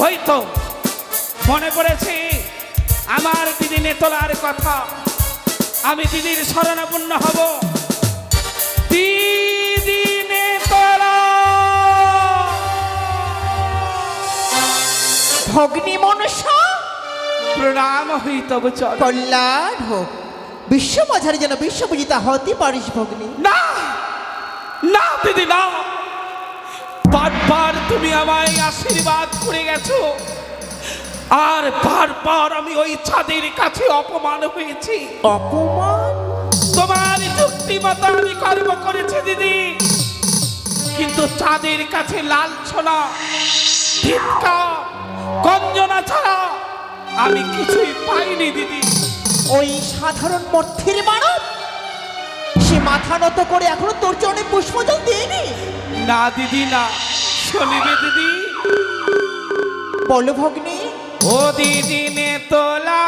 ওই তো মনে পড়েছে আমার দিদি নেতলার কথা। আমি দিদির শরণাপন্ন হব। দিদি নেতলা ভগ্নী মনসা প্রণাম হইতব চল। কল্যাণ হোক। বিশ্ব মাঝারে যেন বিশ্বপূজিতা হতে পারিস ভগ্নী। না না দিদি না, বারবার তুমি আমায় আশীর্বাদ করে গেছো, আর বারবার আমি ওই চাঁদের কাছে অপমান হয়েছি। অপমান? তোমার যুক্তি মতো আমি কর্ম করেছি দিদি, কিন্তু চাঁদের কাছে লাঞ্ছনা, ধিক্কার, গঞ্জনা ছাড়া আমি কিছুই পাইনি দিদি। ওই সাধারণ মর্থের মানব সে মাথা নত করে এখনো তোর চরণে পুষ্পজল দেয়নি? না দিদি না, শুনিবে দিদি? বলো ভগ্নী। ও দিদি নেতলা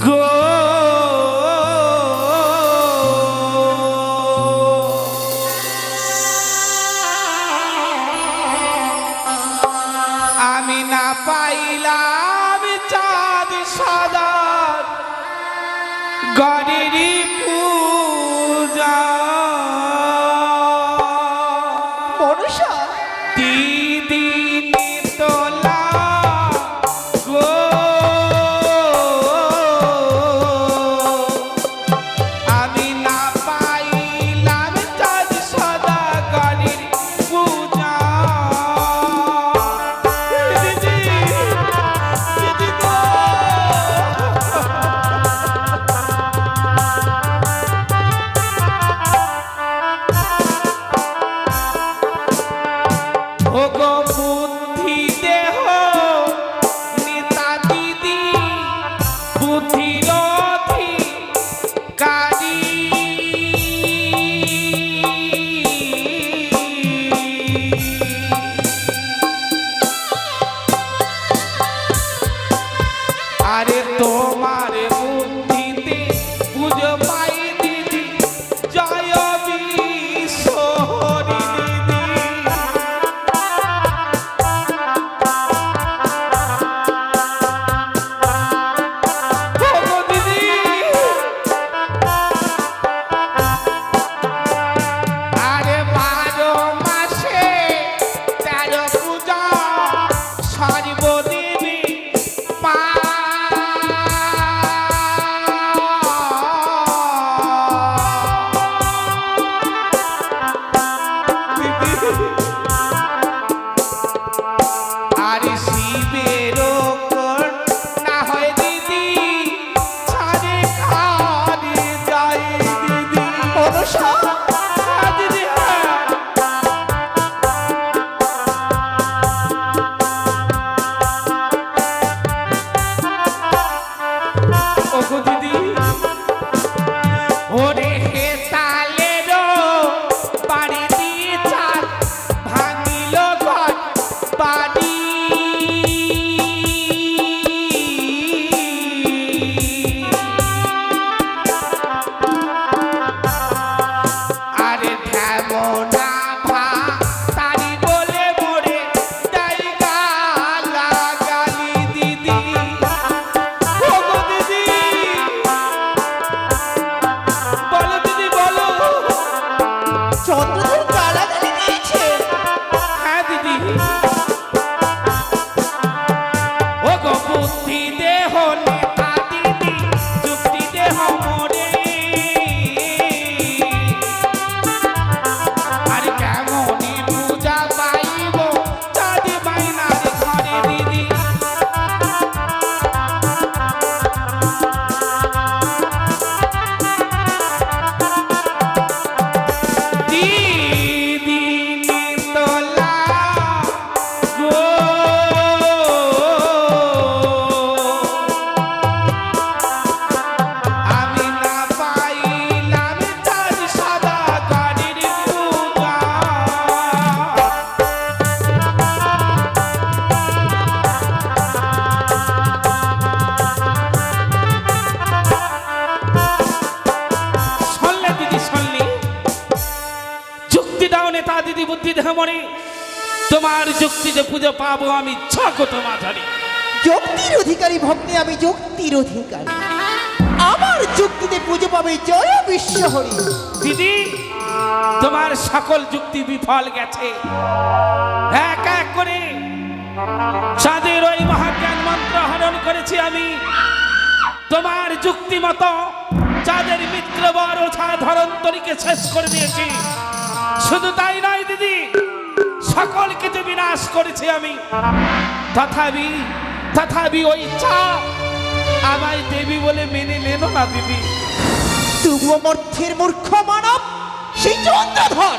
গো, আমি না পাইলাম চাঁদ সদার গরিরি পূজা। মনসা দিদি নেতলা গো, আমি না পাইলাম চাঁদ সদা গরির পূজা। দিদি দিদি গো, ওগো বুদ্ধি দেহ নেতা দিদি, বুদ্ধির অধিকারী। আরে তোমার বুদ্ধিতে পুজো পাই দিদি, জয় বিশ্বহরি দিদি। ওগো দিদি, আরে 12 মাসে 13 পূজা সর্বদেবী পা। আরে শিবের না হয় দিদি, ছাড়ে খারে যায় দিদি। মনসা হ্যাঁ দিদি, হ্যাঁ। ওগো দিদি, ওরে হে তালেরও বাড়ি দিয়ে চাল ভাঙিল ঘর বাড়ি। নেতা দিদি বুদ্ধি দেহমণি, তোমার যুক্তিতে পুজো পাবো আমি জগত মাঝারি। যুক্তির অধিকারী ভগ্নী, আমি যুক্তির অধিকারী। আমার যুক্তিতে পুজো পাবে জয় বিশ্বহরি। দিদি, তোমার সকল যুক্তি বিফল গেছে। এক এক করে চাঁদের ওই মহাজ্ঞান মন্ত্র হরণ করেছি আমি। তোমার যুক্তি মতো চাঁদের মিত্রবর ওঝা ধরন্তরীকে শেষ করে দিয়েছি। শুধু তাই নয় দিদি, সকল কিছু বিনাশ করেছি আমি। তথাপি ওই চা আমায় দেবী বলে মেনে নেন না দিদি। তবুও মর্থের মূর্খ মানব সেই চন্দ্রধর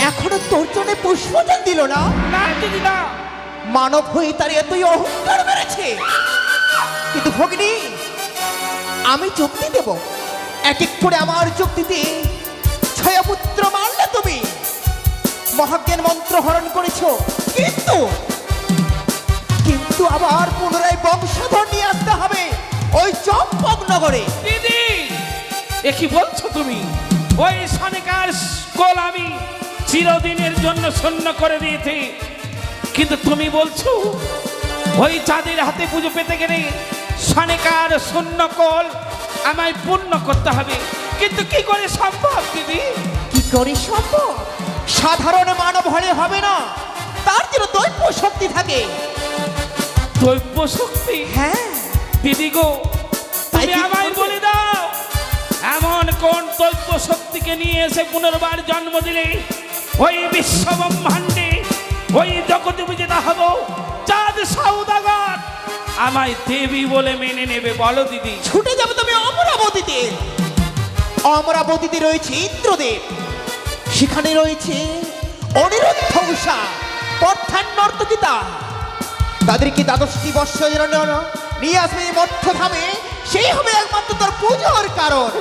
এখনো তোর জন্য পুষ্পদান দিল না। না দিদি না, মানব হয়ে তার এতই অহংকার বেড়েছে। কিন্তু ভগিনী, আমি যুক্তি দেব, এক এক করে আমার যুক্তিতে ছয়পুত্র মারলে তুমি, মহাজ্ঞান মন্ত্র হরণ করেছ, কিন্তু আবার পুনরায় বংশধর নিয়ে আসতে হবে ওই চম্পকনগরে। দিদি, এ কি বলছো তুমি? ওই সনিকার কোল আমি চিরদিনের জন্য শূন্য করে দিয়েছি, কিন্তু তুমি বলছো ওই চাঁদের হাতে পুজো পেতে গেলে সনিকার শূন্য কোল আমায় পূর্ণ করতে হবে। কিন্তু কি করে সম্ভব দিদি? কি করে সম্ভব? সাধারণ মানব হলে হবে না, তার জন্য দৈব শক্তি থাকে। দৈব শক্তি? হ্যাঁ দিদি গো, তাই তুমি কি আমায় করবে? বলে দাও, এমন কোন দৈব শক্তিকে নিয়ে এসে পুনর্বার জন্ম দিলে ওই বিশ্ব ব্রহ্মাণ্ডে ওই জগতে বিজেতা হব, চাঁদ সওদাগর আমায় দেবী বলে মেনে নেবে? বলো দিদি। ছুটে যাবে তুমি অমরাবতীতে। অমরাবতীতে রয়েছে ইন্দ্রদেব, সেখানে রয়েছে অনিরুদ্ধ উষা, পর্থান নর্তকিতা। তাদেরকে দ্বাদশটি বর্ষ নিয়ে আসবে এই মর্থধামে, সেই হবে একমাত্র তোর পুজোর কারণ।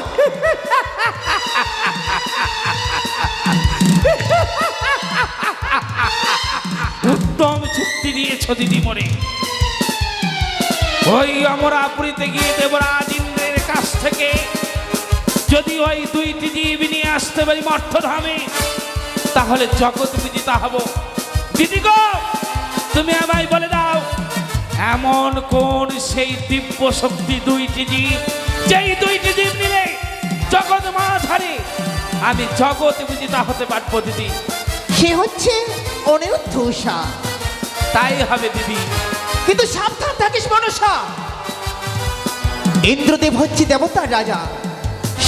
উত্তম যুক্তি দিয়েছ দিদি মনে। ওই অমরাপুরীতে গিয়ে দেবরাজ ইন্দ্রের কাছ থেকে যদি ওই দুইটি জীব নিয়ে আসতে পারি মর্থধামে, তাহলে জগৎ বিদিতা হব। দিদি গো, তুমি আমায় বলে দাও, এমন কোন সেই দিব্য শক্তি দুইটি জীব, যেই দুইটি জীব নিলে জগৎ মাঝারে আমি জগৎ বিদিতা হতে পারবো দিদি? সে হচ্ছে অনিরুদ্ধ উষা। তাই হবে দিদি। কিন্তু সাবধান থাকিস মনসা, ইন্দ্রদেব হচ্ছে দেবতার রাজা,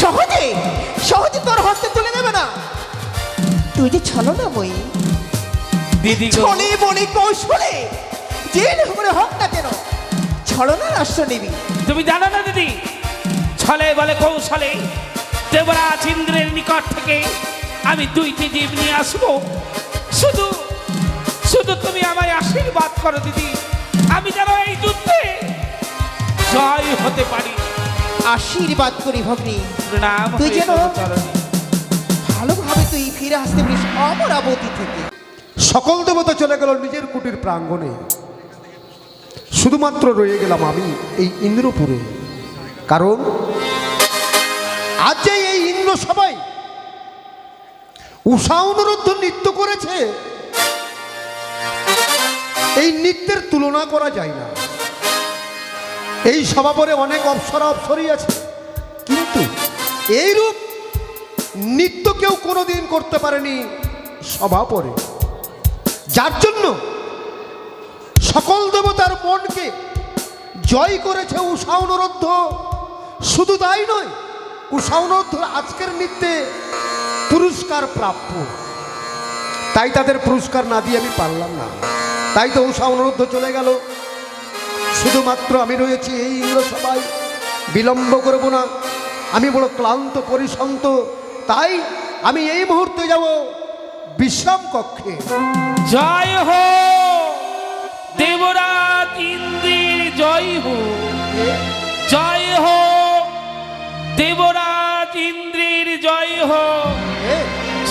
সহজে সহজে তোর হস্তে তুলে নেবে না। তুই যে ছলনাময়ী, দিদি গো, ছলে বলে কৌশলে যে করে হোক না কেন ছলনার আশ্রয় নিবি। তুমি জানো না দিদি, ছলে বলে কৌশলে দেবরাজ ইন্দ্রের নিকট থেকে আমি দুইটি জীব নিয়ে আসবো। শুধু শুধু তুমি আমায় আশীর্বাদ করো দিদি, আমি যেন এই যুদ্ধে জয় হতে পারি। আশীর্বাদ করি ভগ্নী, প্রণাম তুই হয়ে যেন তব চরণে। ভালোভাবে তুই ফিরে আসতে পারিস অমরাবতী থেকে। সকল দেবতা চলে গেল নিজের কুটির প্রাঙ্গণে, শুধুমাত্র রয়ে গেলাম আমি এই ইন্দ্রপুরে। কারণ আজ যে এই ইন্দ্র সবাই উষা অনুরুদ্ধ নৃত্য করেছে, এই নৃত্যের তুলনা করা যায় না। এই সভাপরে অনেক অপ্সরা অপ্সরী আছে, কিন্তু এইরূপ নৃত্য কেউ কোনোদিন করতে পারেনি সভাপরে, যার জন্য সকল দেবতার মনকে জয় করেছে উষা অনুরুদ্ধ। শুধু তাই নয়, উষা অনুরুদ্ধ আজকের নৃত্যে পুরস্কার প্রাপ্য, তাই তাদের পুরস্কার না দিয়ে আমি পারলাম না। তাই তো উষা অনুরুদ্ধ চলে গেল, শুধুমাত্র আমি রয়েছি এই ইন্দ্র সবাই। বিলম্ব করব না, আমি বড় ক্লান্ত পরিশ্রান্ত, তাই আমি এই মুহূর্তে যাব বিশ্রাম কক্ষে। জয় হো দেবরাজ ইন্দ্রের, জয় হো, জয় হো দেবরাজ ইন্দ্রের, জয় হো,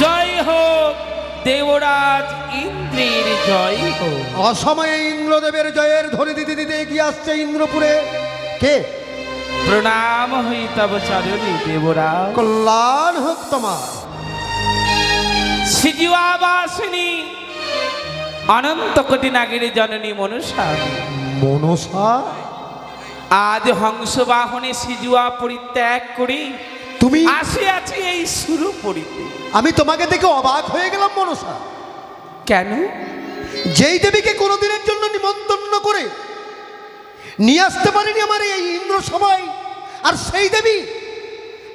জয় হো দেবরাজ ইন্দ্রের, জয় হো। অসময়ে ইন্দ্রদেবের জয়ের ধ্বনি দিতে দিতে এগিয়ে আসছে ইন্দ্রপুরে কে? প্রণাম হই তব চরণে দেবরাজ। কল্যাণ হোক তোমার। সিজুয়া বাসিনী অনন্ত কোটি নাগিনী জননী মনসা মনসা, আজ হংস বাহনে সিজুয়া পরিত্যাগ করি তুমি? আসে আছে এই সুরপুরীতে। আমি তোমাকে দেখে অবাক হয়ে গেলাম মনসা। কেন? যেই দেবীকে কোনোদিনের জন্য নিমন্ত্রণ করে নিয়ে আসতে পারিনি আমার এই ইন্দ্র সভায়, আর সেই দেবী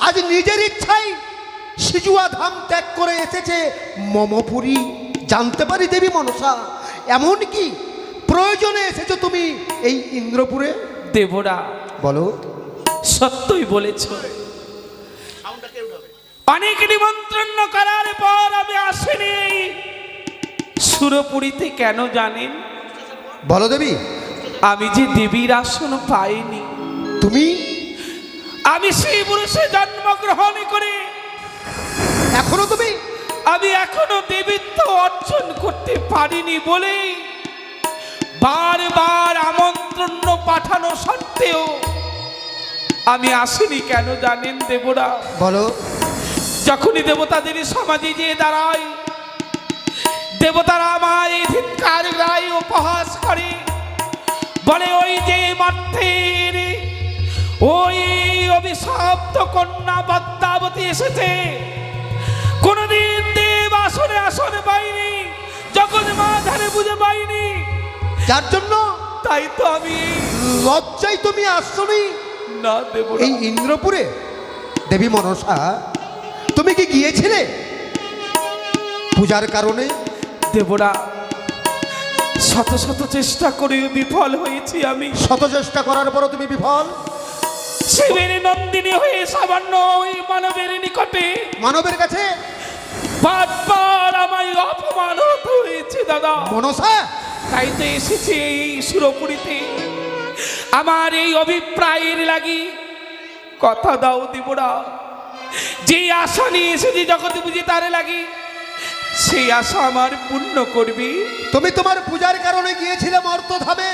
আজ নিজের ইচ্ছায় সিজুয়া ধাম ত্যাগ করে এসেছে মমপুরী। জানতে পারি দেবী মনসা, এমন কি প্রয়োজনে এসেছো তুমি এই ইন্দ্রপুরে? দেবরা বলো। সত্যই বলেছ। অনেক নিমন্ত্রণ করার পর আমি আসিনি সুরপুরীতে। কেন জানেন? বলো দেবী। আমি যে দেবীর আসন পাইনি। তুমি? আমি সেই পুরুষে জন্মগ্রহণ করে এখনো তুমি? আমি এখনো দেবীত্ব অর্জন করতে পারিনি বলে বারবার আমন্ত্রণ পাঠানো সত্ত্বেও আমি আসিনি। কেন জানেন দেবরা? বলো। যখনই দেবতাদের সমাজে যেয়ে দাঁড়ায়, দেবতারা আমায় ধিক্কার গায়, উপহাস করে, বলে ওই যে মাঠের ওই অভিশপ্ত কন্যা পদ্মাবতী এসেছে, কোনদিন দেব আসনে আসনে পাইনি, যখন মা ধারে বুঝে পাইনি, যার জন্য তাই তো আমি লজ্জায় তুমি আসছনি না দেব এই ইন্দ্রপুরে। দেবী মনসা, তুমি কি গিয়েছিলে পূজার কারণে? দেবরা শত শত চেষ্টা করে বিফল হয়েছি আমি। শত চেষ্টা করার পরও তুমি বিফল? শিবের নন্দিনী হয়ে সামান্য ওই মানবের নিকটে, মানবের কাছে বারবার আমায় অপমান হয়েছে দাদা। মনসা, তাই তো এসেছি এই সুরপুরীতে আমার এই অভিপ্রায়ের লাগি। কথা দাও দেবরা, যে আশা নিয়ে এসেছি জগতে বুঝি তারে লাগি, সেই আশা আমার পূর্ণ করবি। তুমি তোমার পূজার কারণে গিয়েছিলে মর্তধামে।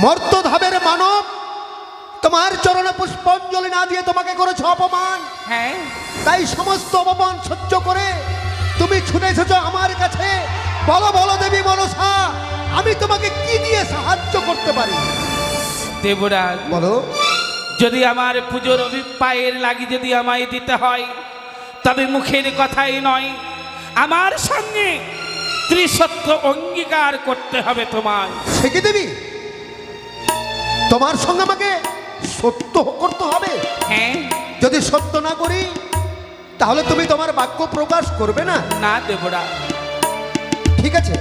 মর্তধামের মানব তোমার চরণে পুষ্পাঞ্জলি না দিয়ে তোমাকে করেছে অপমান। হ্যাঁ, তাই সমস্ত অপমান সহ্য করে তুমি ছুটে এসেছো আমার কাছে। বলো বলো দেবী মনসা, আমি তোমাকে কি দিয়ে সাহায্য করতে পারি? দেবরাজ বলো। যদি আমার পুজোর অভিপ্রায়ের লাগি যদি আমায় দিতে হয়, তবে মুখের কথাই নয়, আমার সঙ্গে ত্রিসত্য অঙ্গীকার করতে হবে তোমায়। সে কি দেবী, তোমার সঙ্গে আমাকে সত্য করতে হবে? হ্যাঁ। যদি সত্য না করি তাহলে তুমি তোমার বাক্য প্রকাশ করবে না? না দেবরা, ঠিক আছে।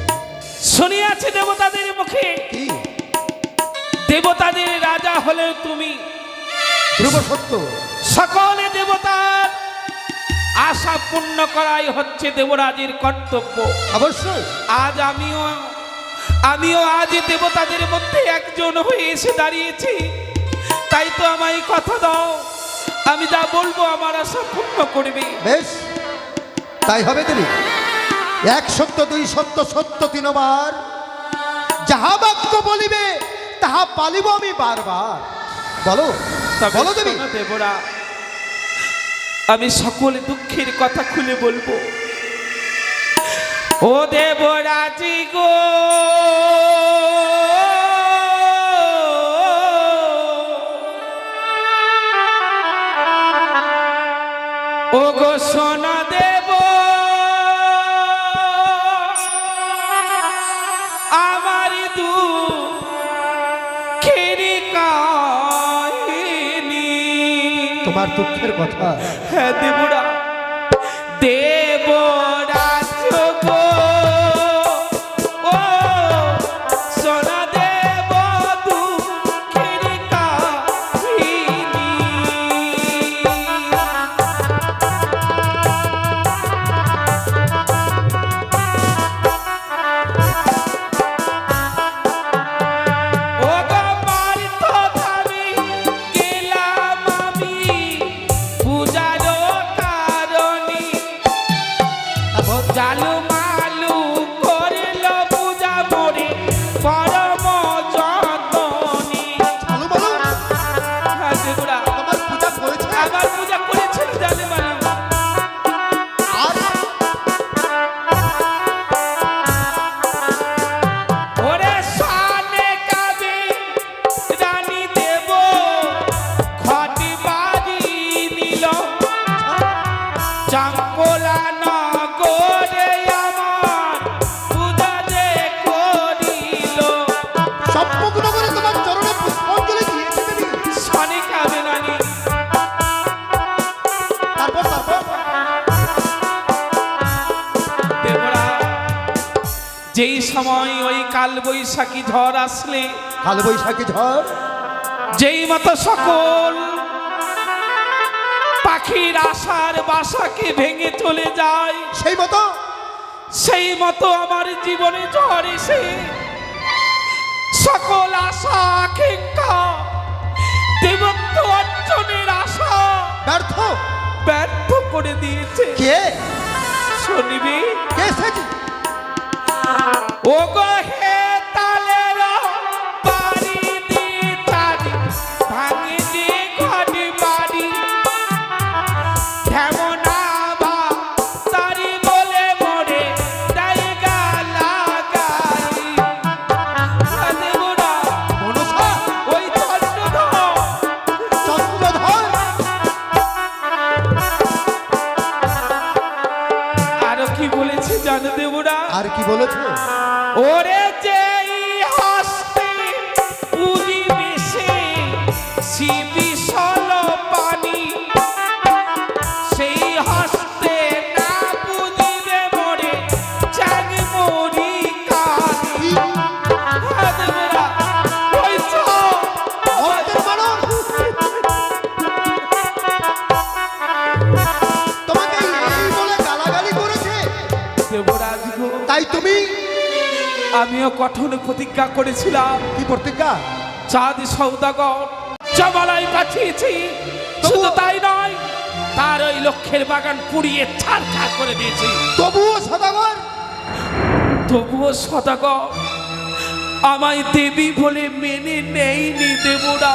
শুনিয়াছি দেবতাদের মুখে কি? দেবতাদের রাজা হলে তুমি। ধ্রুব সত্য। সকলে দেবতার আশা পূর্ণ করাই হচ্ছে দেবরাজের কর্তব্য। অবশ্যই। আজ আমিও আজ দেবতাদের মধ্যে একজন হয়ে এসে দাঁড়িয়েছি। তাই তো আমায় কথা দাও, আমি যা বলবো আমার আশা পূর্ণ করবে। বেশ, তাই হবে দেবী। এক সত্য, দুই সত্য, সত্য তিনবার। যাহা বাক্য বলিবে তাহা পালিব আমি বারবার। বলো বলো দেবী। শোনো দেবরা, আমি সকল দুঃখের কথা খুলে বলবো। ও দেবরাজি গো, ও গো সোনা দেব, আমার দুঃখের কাহিনী। তোমার দুঃখের কথা? হ্যাঁ দেবরা, দেবরাজ গো, ও সোনা দেব দুঃখের কাহিনী। ও গো মারিত ধামে গেলাম আমি পূজার কারণে, চাম্পলা নগরে আমার পূজা যে করিল। সম্মুখনগরে তোমার চরণে পুষ্পাঞ্জলি দিয়েছে দেবী। সনিকা বেনানি তারপর দেবরা, যেই সময় ওই কাল বৈশাখী ঝড় আসলে, কাল বৈশাখী ঝড়, যেই মতো সকল পাখির আশার বাসাকে ভেঙে চলে যায়, সেই মতো আমার জীবনে ঝড় এসে সকল আশা আকাঙ্ক্ষা দেবত্ব অর্জনের আশা ব্যর্থ করে দিয়েছে। কে শুনবি? কে এসেছে? ও গো হে তালের বাড়ি দিয়ে চারি ভাঙে দিয়ে ঘরে বাড়ি, ঢেমনা বা তারি বলে মরে জায়গা লাগাই। দেবরা, মনসা, ওই চন্দ্রধর চন্দ্রধর, আরো কি বলেছে জানো দেবরা? আর কি বলেছে? ওরে যেই হাসতে পুরি বেশে শিবি সল পানি, সেই হাসতে না বুঝিবে মরে চাঁদ মরি কানি। হ্যাঁ দেবরা, ওই তো অন্তের মানব, তোমাকে এই বলে গালাগালি করেছে, দেবরাজ গো, তাই তুমি আমিও কঠোর প্রতিজ্ঞা করেছিলাম। কি প্রতিজ্ঞা? চাঁদ সৌদাগর জমালাই পাঠিয়েছি, শুধু তাই নয়, তার ওই লক্ষ্যের বাগান পুড়িয়ে ছাড়খাড় করে দিয়েছি। তবুও সদাগর তবুও সদাগর আমায় দেবী বলে মেনে নেইনি দেবরা।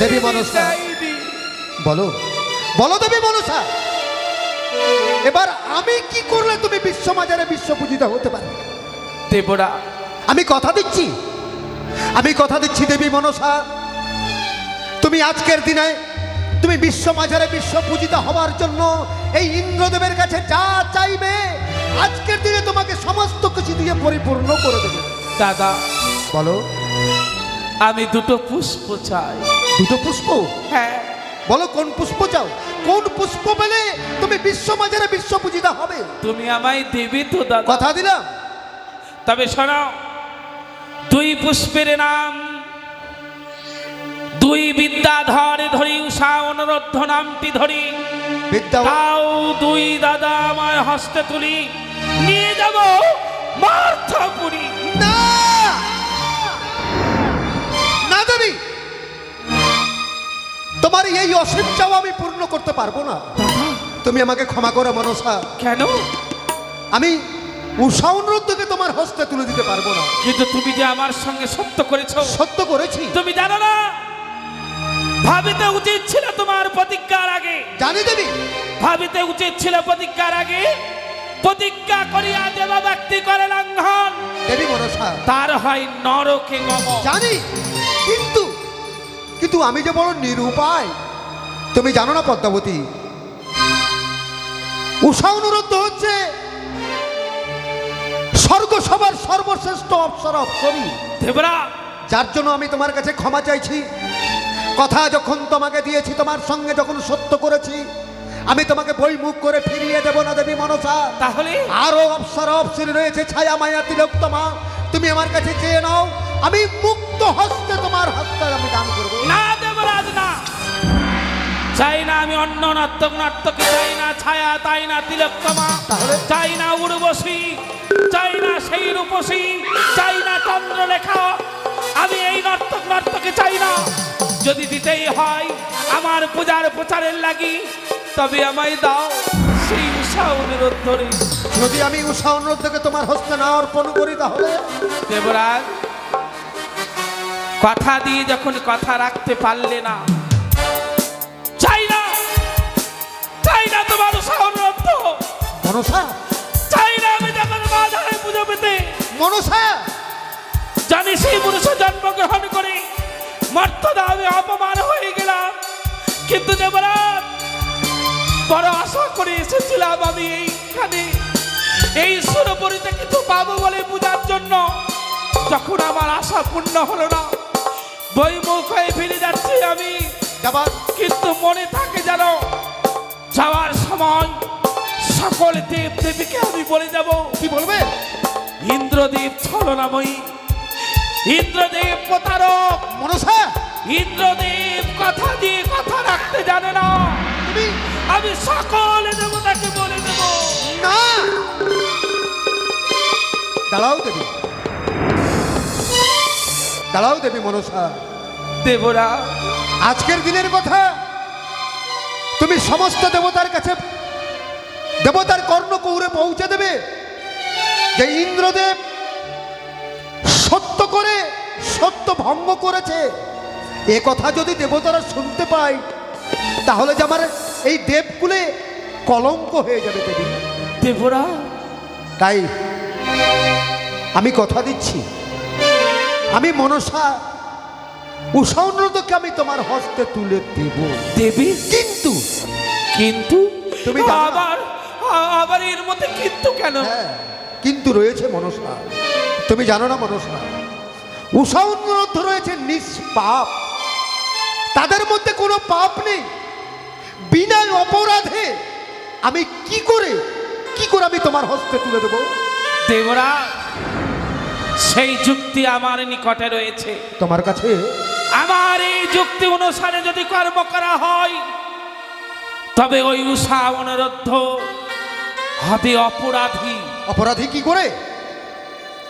দেবী মনসা, নেয়নি। বলো বলো দেবী মনসা, এবার আমি কি করলে তুমি বিশ্বমাজারে বিশ্বপূজিত হতে পারো? দেবরা, আমি কথা দিচ্ছি, আমি কথা দিচ্ছি দেবী মনসা, তুমি আজকের দিনে তুমি বিশ্বমাজারে বিশ্বপূজিত হওয়ার জন্য এই ইন্দ্রদেবের কাছে যা চাইবে আজকের দিনে তোমাকে সমস্ত কিছু দিয়ে পরিপূর্ণ করে দেবে। দাদা, বলো। আমি দুটো পুষ্প চাই। দুটো পুষ্প? হ্যাঁ। বলো কোন পুষ্প চাও? কোন পুষ্প পেলে তুমি বিশ্বমাজারে বিশ্বপূজিত হবে? তুমি আমায় দেবে তো দাদা? কথা দিলাম। তবে শোনো, দুই পুষ্পের নাম, দুই বিদ্যাধর ধরি, উষা অনুরোধ নামটি ধরি, বিদ্যা তাও দুই দাদা আমার হস্তে তুলি, নিয়ে যাব মার্থপুরী। না না দেবী, তোমার এই অসীম চাও আমি পূর্ণ করতে পারবো না। তুমি আমাকে ক্ষমা করো মনসা। কেন? আমি উষা অনুরোধকে তোমার হস্তে তুলে দিতে পারবো না। কিন্তু তুমি যে আমার সঙ্গে সত্য করেছো। সত্য করেছি। তুমি জানো না, ভাবিতে উচিত ছিল তোমার প্রতিজ্ঞার আগে। জানি দেবী, ভাবিতে উচিত ছিল প্রতিজ্ঞার আগে, প্রতিজ্ঞা করিয়া দেবা ব্যক্তি করে লঙ্ঘন, দেবী মনসা তার হয় নরকে গমন। জানি, কিন্তু কিন্তু আমি যে বড় নিরুপায়। তুমি জানো না পদ্মাবতী, উষা অনুরোধ হচ্ছে স্বর্গ সবার সর্বশ্রেষ্ঠ অপ্সরা অপ্সরী, দেবরা, যার জন্য আমি তোমার কাছে ক্ষমা চাইছি। কথা যখন তোমাকে দিয়েছি, তোমার সঙ্গে যখন সত্য করেছি, আমি তোমাকে বই মুখ করে ফিরিয়ে দেব না দেবী মনসা। তাহলে আরো অপ্সরা অপ্সরী রয়েছে, ছায়া মায়া তিলোত্তমা, তুমি আমার কাছে চেয়ে নাও, আমি মুক্ত হস্তে তোমার হস্তে আমি দান করবো। না দেবরাজ, না, চাই না আমি অন্য নর্তক নর্তকী, চাই না ছায়া, তাই না তিলোত্তমা, তাহলে? চাই না উর্বশী, চাই না সেই রূপসী, চাই না চন্দ্রলেখা, আমি এই নর্তক নর্তকী চাই না। যদি দিতেই হয় আমার পূজার প্রচারের লাগি, তবে আমায় দাও সেই উষা অনুরোধ ধরে। যদি আমি উষা অনুরোধকে তোমার হস্তে না অর্পণ করি, তাহলে দেবরাজ, কথা দিয়ে যখন কথা রাখতে পারলে না, চাই না, চাই না তোমার উষা অনুরোধ, মনসা, চাই না আমি যখন বাজারে পুজো পেতে। মনসা, জানি সেই পুরুষ জন্মগ্রহণ করে মর্যাদা আমি অপমান হয়ে গেলাম, কিন্তু দেবরাজ, বড় আশা করে এসেছিলাম এসেছিলাম আমি এইখানে এই সুরপুরীতে কিছু পাবো বলে পূজার জন্য। যখন আমার আশা পূর্ণ হলো না, বইমুখ হয়ে ফিরে যাচ্ছি আমি। যাবার কিন্তু মনে থাকে যেন যাওয়ার সময় সকল দেব দেবীকে আমি বলে যাব, কি বলবে? ইন্দ্রদেব ছলনাময়ী, ইন্দ্রদেব প্রতারক, মনসা ইন্দ্রদেব কথা দিয়ে কথা রাখতে জানে না। তুমি আমি সকল দেবতাকে বলে দেব। না, দাঁড়াও দেবী, দাঁড়াও দেবী মনসা। দেবরা, আজকের দিনের কথা তুমি সমস্ত দেবতার কাছে দেবতার কর্ণকৌরে পৌঁছে দেবে যে ইন্দ্রদেব সত্য করে সত্য ভঙ্গ করেছে। এ কথা যদি দেবতারা শুনতে পায় তাহলে যে আমার এই দেবকুলে কলঙ্ক হয়ে যাবে দেবী। দেবরা, তাই আমি কথা দিচ্ছি, আমি মনসা উষানরদকে আমি তোমার হস্তে তুলে দেব। দেবী, কিন্তু কিন্তু তুমি জানো না? আবার আবার এর মধ্যে কিন্তু কেন? হ্যাঁ, কিন্তু রয়েছে মনসা। তুমি জানো না মনসা, উষানরদ রয়েছে নিষ্পাপ, তাদের মধ্যে কোনো পাপ নেই। বিনা অপরাধে আমি কি করে আমি তোমার হস্তে তুলে দেব? দেবরা, সেই যুক্তি আমার নিকটে রয়েছে। তোমার কাছে? আমার এই যুক্তি অনুসারে যদি কর্ম করা হয় তবে ওই উষা অনুরুদ্ধ হবে অপরাধী। অপরাধী কি করে?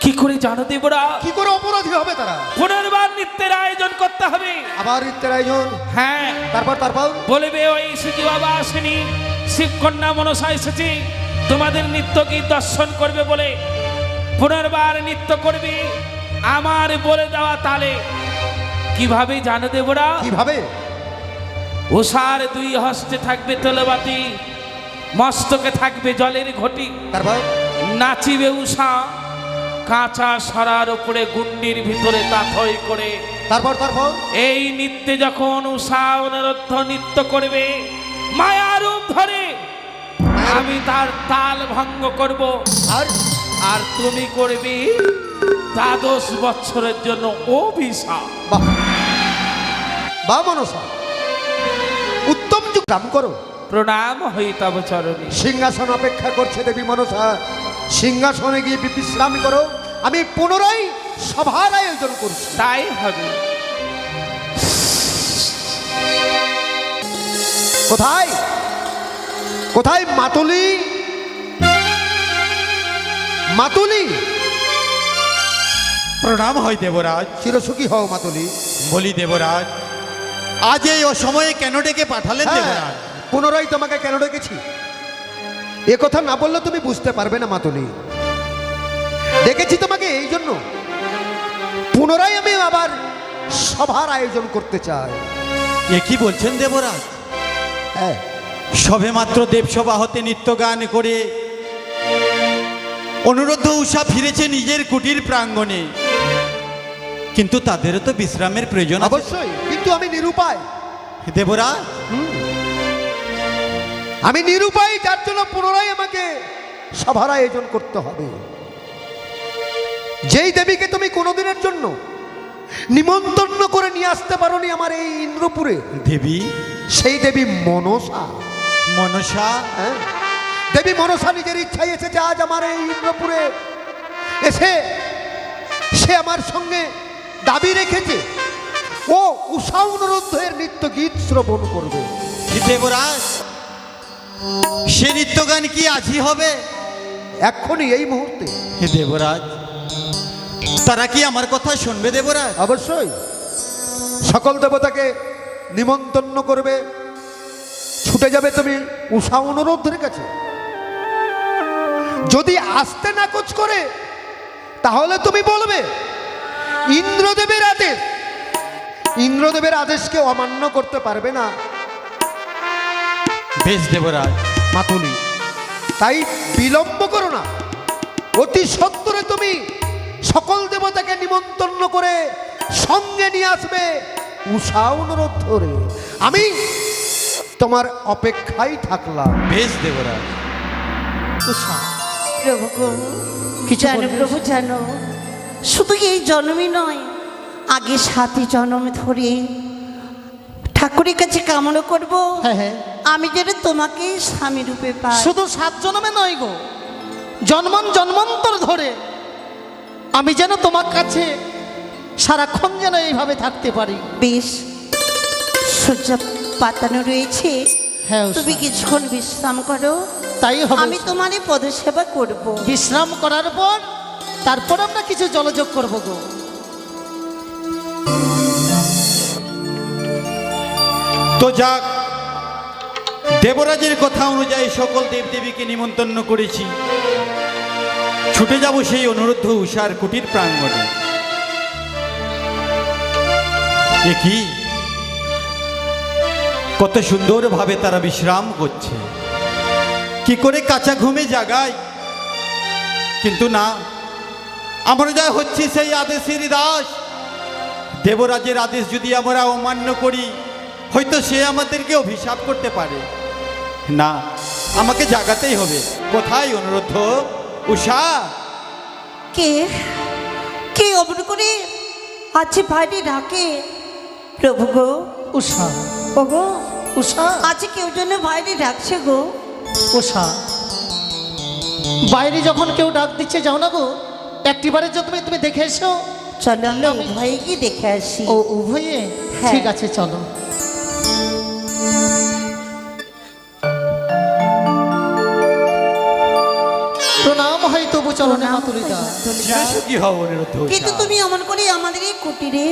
কি করে জানো দেবরা? কি করে অপরাধী হবে তারা? পুনর্বার নৃত্যের আয়োজন করতে হবে। আবার নৃত্যের আয়োজন? হ্যাঁ, তারপর বলবে ওই শিশু বাবা আসেনি, শিবকন্যা মনসা এসেছে, তোমাদের নৃত্য গীত দর্শন করবে বলে পুনর্বার নৃত্য করবে আমার বলে দেওয়া তালে। কিভাবে জানো দেবরা? কিভাবে? উষার দুই হস্তে থাকবে তলবাতি, মস্তকে থাকবে জলের ঘটি, তারপর নাচিবে উষা কাঁচা সরার উপরে গুন্ডির ভিতরে তাথই করে। তারপর এই নৃত্যে যখন উষা অনুরুদ্ধ নৃত্য করবে মায়ারূপ ধরে, আমি তার তাল ভঙ্গ করব, আর আর তুমি করবে 12 বছরের জন্য অভিশাপ। বাহ বাহ মনসা, উত্তম যুগ করো। প্রণাম হই তব চরণে। সিংহাসন অপেক্ষা করছে দেবী মনসা, সিংহাসনে গিয়ে বিশ্রাম করো, আমি পুনরায় সভার আয়োজন করছি। তাই হবে। কোথায় কোথায় মাতুলি? মাতুলি, প্রণাম হয় দেবরাজ। চিরসুখী হও মাতুলি। বলি দেবরাজ, আজ এই অসময়ে কেন ডেকে পাঠালেন হ্যাঁ, দেবরাজ? পুনরায় তোমাকে কেন ডেকেছি এ কথা না বললে তুমি বুঝতে পারবে না মাতুলি। ডেকেছি তোমাকে এই জন্য, পুনরায় আমি আবার সভার আয়োজন করতে চাই। এ কি বলছেন দেবরাজ? হ্যাঁ, সবে মাত্র দেবসভা হতে নৃত্য গান করে অনুরুদ্ধ উষা ফিরেছে নিজের কুটির প্রাঙ্গণে, কিন্তু তাদেরও তো বিশ্রামের প্রয়োজন আছে। অবশ্যই, কিন্তু আমি নিরুপায়। দেবরাজ, আমি নিরুপায়, যার জন্য পুনরায় আমাকে সভার আয়োজন করতে হবে। যেই দেবীকে তুমি কোনোদিনের জন্য নিমন্ত্রণ করে নিয়ে আসতে পারোনি আমার এই ইন্দ্রপুরে, দেবী সেই দেবী মনসা। মনসা, হ্যাঁ, দেবী মনসা নিজের ইচ্ছায় এসেছে আজ আমার এই ইন্দ্রপুরে। এসে সে আমার সঙ্গে দাবি রেখেছে ও উষা অনুরুদ্ধের নৃত্য গীত শ্রবণ করবে। দেবরাজ, সে নৃত্য গান কি আজই হবে? এক্ষুনি, এই মুহূর্তে। দেবরাজ, তারা কি আমার কথা শুনবে দেবরাজ? অবশ্যই, সকল দেবতাকে নিমন্ত্রণ করবে, ছুটে যাবে তুমি উষা অনুরোধের কাছে। যদি আসতে নাকচ করে তাহলে তুমি বলবে ইন্দ্রদেবের আদেশ, ইন্দ্রদেবের আদেশকে অমান্য করতে পারবে না। বেশ দেবরাজ। মাতুলি, তাই বিলম্ব করো না, অতি সত্বরে তুমি সকল দেবতাকে নিমন্ত্রণ করে সঙ্গে নিয়ে আসবে উষা অনুরোধ ধরে। আমি তোমার অপেক্ষায় থাকলাম। বেশ দেবরাজ। উষা, প্রভু গো, কিছু জানো বলবে? প্রভু জানো, শুধু এই জন্মই নয়, আগে 7 জন্ম ধরে ঠাকুরের কাছে কামনা করব হ্যাঁ হ্যাঁ, আমি যেন তোমাকে স্বামী রূপে পাই। শুধু 7 জন্মে নয় গো, জন্মান্তর ধরে আমি যেন তোমার কাছে সারাক্ষণ যেন এইভাবে থাকতে পারি। বেশ, সূর্য পাতানো রয়েছে, হ্যাঁ উষা, তুমি কিছুক্ষণ বিশ্রাম করো, তাই হবে আমি উষা। তোমার পদসেবা করব। বিশ্রাম করার পর তারপর আমরা কিছু জলযোগ করব গো। তো যাক, দেবরাজের কথা অনুযায়ী সকল দেবদেবীকে নিমন্ত্রণ করেছি। ছুটে যাব সেই অনুরুদ্ধ উষার কুটির প্রাঙ্গণে। এ কি, কত সুন্দরভাবে তারা বিশ্রাম করছে, কি করে কাঁচা ঘুমে জাগায়। কিন্তু না, আমরা যা হচ্ছি সেই আদেশের দাস। দেবরাজের আদেশ যদি আমরা অমান্য করি, হয়তো সে আমাদেরকে অভিশাপ করতে পারে। না, আমাকে জাগাতেই হবে। কোথায় অনুরোধ উষা? কে কে অমন করে আছে বাইরে ডাকে? প্রভু গো, উষা, ও গো, উষা, আছে কেউ জন্য বাইরে ডাকছে গো। উষা, বাইরে যখন কেউ ডাক দিচ্ছে যাও না গো, একটিবারের জন্য তুমি দেখে এসো। চলো আমরা উভয়ে গিয়ে দেখে আসি। ও উভয়ে? হ্যাঁ। ঠিক আছে, চলো। প্রণাম হয় তবু চরণে প্রণাম মাতুলিদা। হয় মাতুলিদা। চিরসুখী হও অনুরোধ কিন্তু উষা। তুমি অমন করে আমাদের এই কুটিরে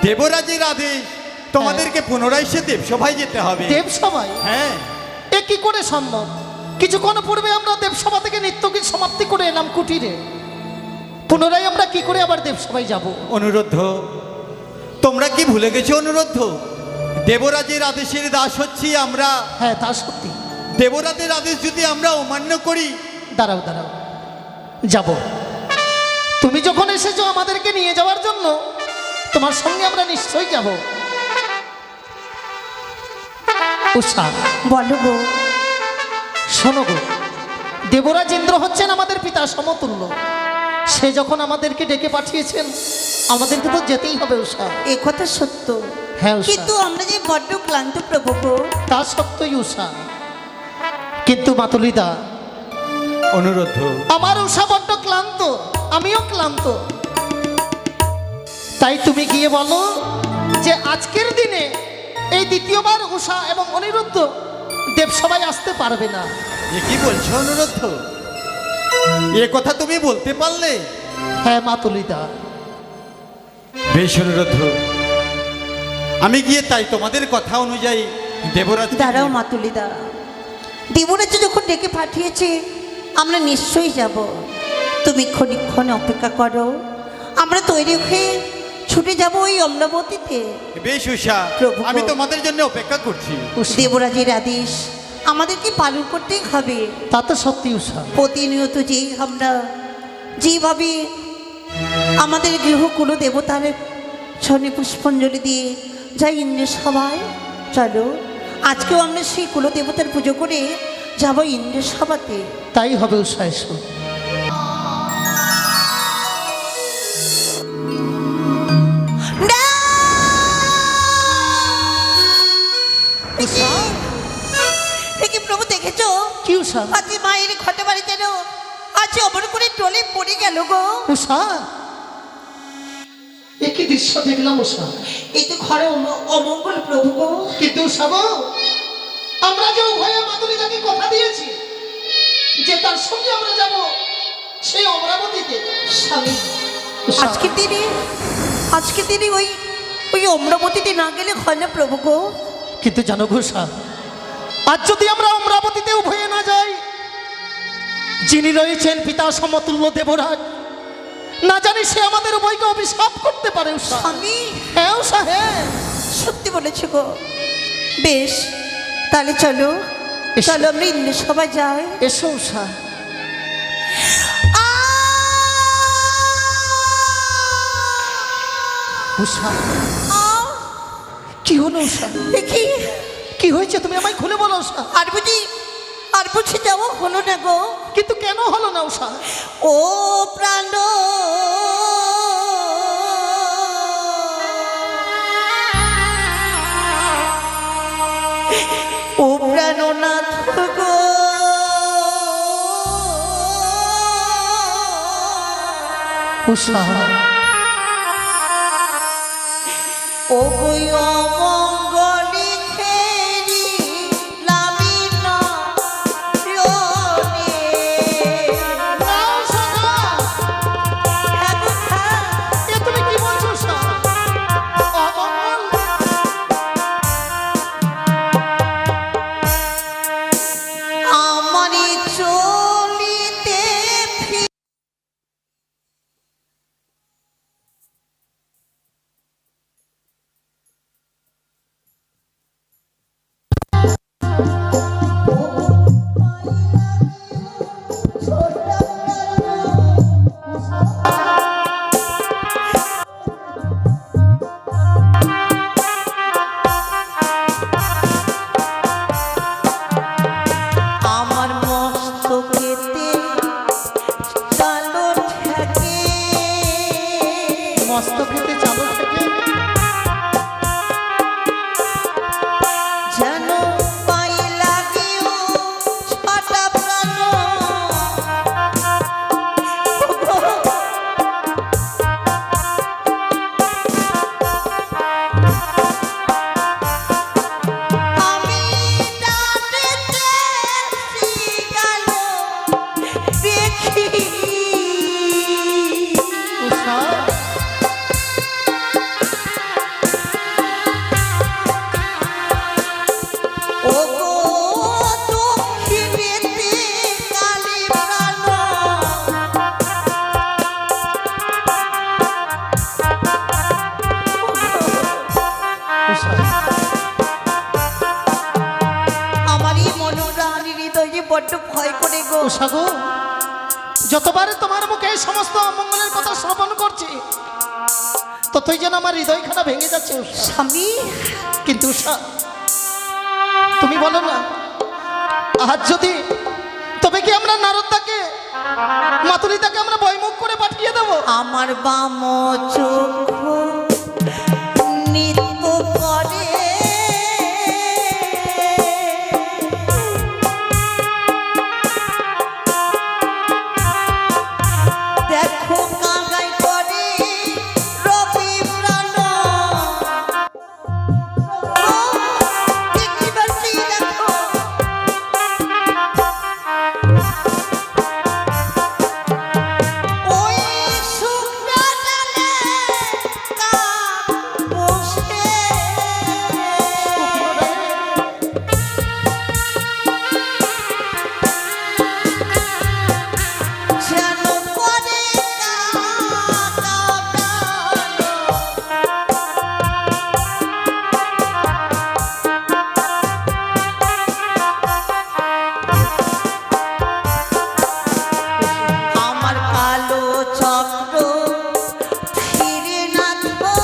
দেবরাজের আদেশ, তোমাদেরকে পুনরায় সে দেবসভায় যেতে হবে। দেবসভায়? হ্যাঁ, এ কি করে সম্ভব? কিছুক্ষণ পূর্বে আমরা দেবসভা থেকে নিত্যগীত সমাপ্তি করে এলাম কুটিরে, পুনরায় আমরা কি করে আবার দেবসভায় যাব? অনুরোধ, তোমরা কি ভুলে গেছো অনুরোধ? দেবরাজের আদেশের দাস হচ্ছি আমরা। হ্যাঁ, তা সত্যি। দেবরাজের আদেশ যদি আমরা অমান্য করি, দাঁড়াও দাঁড়াও, যাব। তুমি যখন এসেছো আমাদেরকে নিয়ে যাওয়ার জন্য, তোমার সঙ্গে আমরা নিশ্চয়ই যাব। উষা, বলো গো, শোনো গো, দেবরাজ ইন্দ্র হচ্ছেন আমাদের পিতা সমতুল্য। সে যখন আমাদেরকে ডেকে পাঠিয়েছেন, আমাদেরকে তো যেতেই হবে উষা। এ কথা সত্য, হ্যাঁ উষা, কিন্তু আমরা যে বড্ড ক্লান্ত প্রভু গো। তা সত্যই উষা। কিন্তু মাতুলিদা, অনুরোধ, আমার উষা বড্ড ক্লান্ত, আমিও ক্লান্ত। তাই তুমি গিয়ে বলো যে আজকের দিনে এই দ্বিতীয়বার উষা এবং অনিরুদ্ধ দেবসভায় আসতে পারবে না। এ কি বলছো অনুরোধ? এ কথা তুমি বলতে পারলে? হ্যাঁ মাতুলিদা। বেশ অনুরোধ, আমি গিয়ে তাই তোমাদের কথা অনুযায়ী দেবরাজ। দাঁড়াও মাতুলিদা, দেবরাজ যখন ডেকে পাঠিয়েছে আমরা নিশ্চয়ই যাব। তুমি ক্ষণিক্ষণ অপেক্ষা করো, আমরা তৈরি হয়ে ছুটে যাব ওই অমরাবতীতে। বেশ উষা, প্রভু। আমি তোমাদের জন্য অপেক্ষা করছি। উষা, দেবরাজের আদেশ আমাদেরকে পালন করতেই হবে। তা তো সত্যি উষা। প্রতিনিয়ত আমরা যেভাবে আমাদের গৃহকুল দেবতার ছনে পুষ্পাঞ্জলি দিয়ে যাই ইন্দ্র সভায়, চলো আজকেও আমরা সেই কুল দেবতার পুজো করে যাব ইন্দ্র সভাতে। তাই হবে উষা, এসো। দেখি প্রভু, দেখেছো কি উষা? আজ মায়ের ঘটে বাড়ি যেন আজ অমর করে টলে পড়ে গেল গো। উষা, এ কি দৃশ্য দেখলাম উষা? এই তো ঘরে অমঙ্গল প্রভু গো। কিন্তু উষা গো, আমরা যে উভয়ে মাতুলিদাকে কথা দিয়েছি যে তার সঙ্গে আমরা যাব সেই অমরাবতীতে। স্বামী, উষা, আজকে তিনি ওই অমরাবতীতে না গেলে হয় না প্রভু গো। কিন্তু জানো ঘোষা, আজ যদি আমরা অমরাবতীতে উভয়ে না যাই, যিনি রয়েছেন পিতা সমতুল্য দেবরাজ, না জানি সে আমাদের উভয়কে অভিশাপ করতে পারে উষা। স্বামী, হ্যাঁ উষা, হ্যাঁ। সত্যি বলেছ গো। বেশ, তাহলে চলো এসো। চলো আমরা ইন্দ্র সভায় যাই। এসো উষা। উষা, কি হলো উষা? দেখি কি হয়েছে তুমি আমায় খুলে বলো উষা। আর বুঝে যাওয়া হলো না গো। কিন্তু কেন হলো না উষা? ও প্রাণ ও প্রাণনাথ গো, উষা ও গই অমঙ্গলি খেরি লামিনা প্রিয়নে। এ তুমি কি বলছো উষা? অমঙ্গল? আমারি চলিতে আমার মস্তকেতে চালো ঠেকে, মস্তকেতে চালো থেকে যেন পাই লাগিও ছটা প্রাণ। আমি ডাটিতে শিকাল দেখি, উষা ও গো দক্ষিণেতে কালী প্রাণ। উষা আমারই মনোরানী হৃদয়ে বড্ড ভয় করে গো। উষা গো, যতবার তোমার মুখে এই সমস্ত অমঙ্গলের কথা শ্রবণ করছি ততই যেন আমার হৃদয়খানা ভেঙে যাচ্ছে উষা। স্বামী, কিন্তু উষা তুমি বলো না, আজ যদি তবে কি আমরা নারদদাকে মাতুলিতাকে আমরা বইমুখ করে পাঠিয়ে দেবো? আমার বাম চক্ষু নৃত্য করে, দেখো কাঙ্গাই করে রবি প্রাণ। ও, দেখতে পাচ্ছি, দেখো ওই শুকনা ডালে কাক বসে, যেন করে কাকা প্রাণ। আমার কালো চক্র ফিরে না তো,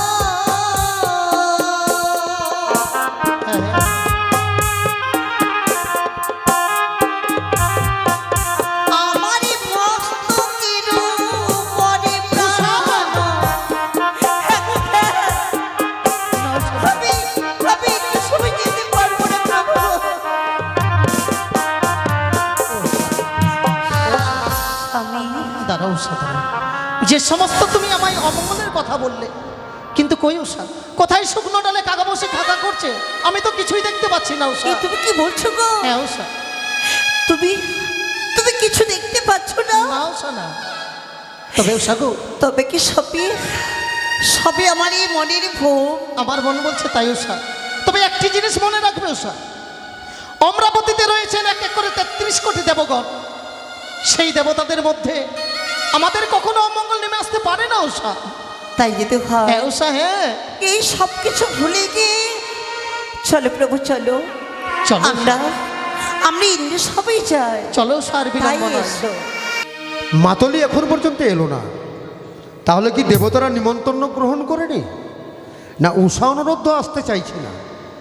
আমারই মস্তকের উপরে প্রাণ। আমি একটু সময় যেতে পারবো না প্রভু। স্বামী, দাঁড়াও উষা, দাঁড়াও। যে সমস্ত তুমি আমায় অমঙ্গলের কথা বললে, কিন্তু কই উষা, কোথায় শুকনো ডালে কাকা বসে খাকা করছে? আমি তো কিছুই দেখতে পাচ্ছি না উষা। এ তুমি কি বলছো গো? হ্যাঁ উষা। তুমি তুমি কিছু দেখতে পাচ্ছ না? না উষা না। তবে উষা গো, তবে কি সবই সবই আমার এই মনের ভুল? আমার মন বলছে তাই উষা। তবে একটি জিনিস মনে রাখবে উষা, অমরাবতীতে রয়েছেন এক এক করে 33 কোটি দেবগণ। সেই দেবতাদের মধ্যে আমাদের কখনো অমঙ্গল নেমে আসতে পারে না উষা। তাই যদি হয়, হ্যাঁ উষা, হ্যাঁ এই সব কিছু ভুলে গিয়ে চলো প্রভু, চলো চলো আমরা আমরা ইন্দ্র সবাই যাই। চলো উষা, আর তাই বিলম্ব নয়। এসো। মাতলি এখন পর্যন্ত এলো না, তাহলে কি দেবতারা নিমন্ত্রণ গ্রহণ করেনি, না উষা অনুরোধ আসতে চাইছে না?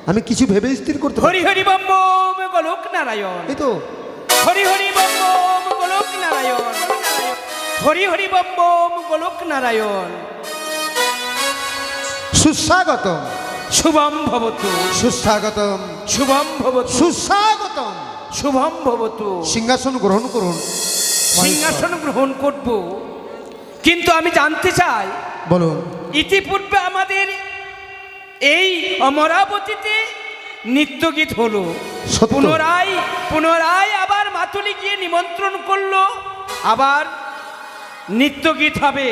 আমি কিছু ভেবে স্থির করতে পারি। হরি হরি বম বম গোলক নারায়ণ। এই তো হরি হরি বম বম গোলক নারায়ণ, হরি হরি বম বম গোলক নারায়ণ। সুস্বাগতম, শুভম ভবতু, সুস্বাগতম, শুভম ভবতু, সুস্বাগতম। শুভম ভবতু। সিংহাসন গ্রহণ করুন। সিংহাসন গ্রহণ করব, কিন্তু আমি জানতে চাই বলুন। ইতিপূর্বে আমাদের এই অমরাবতীতে নৃত্যগীত হলো, সত্য। পুনরায় আবার মাতুলি গিয়ে নিমন্ত্রণ করলো, আবার নৃত্যগীত হবে।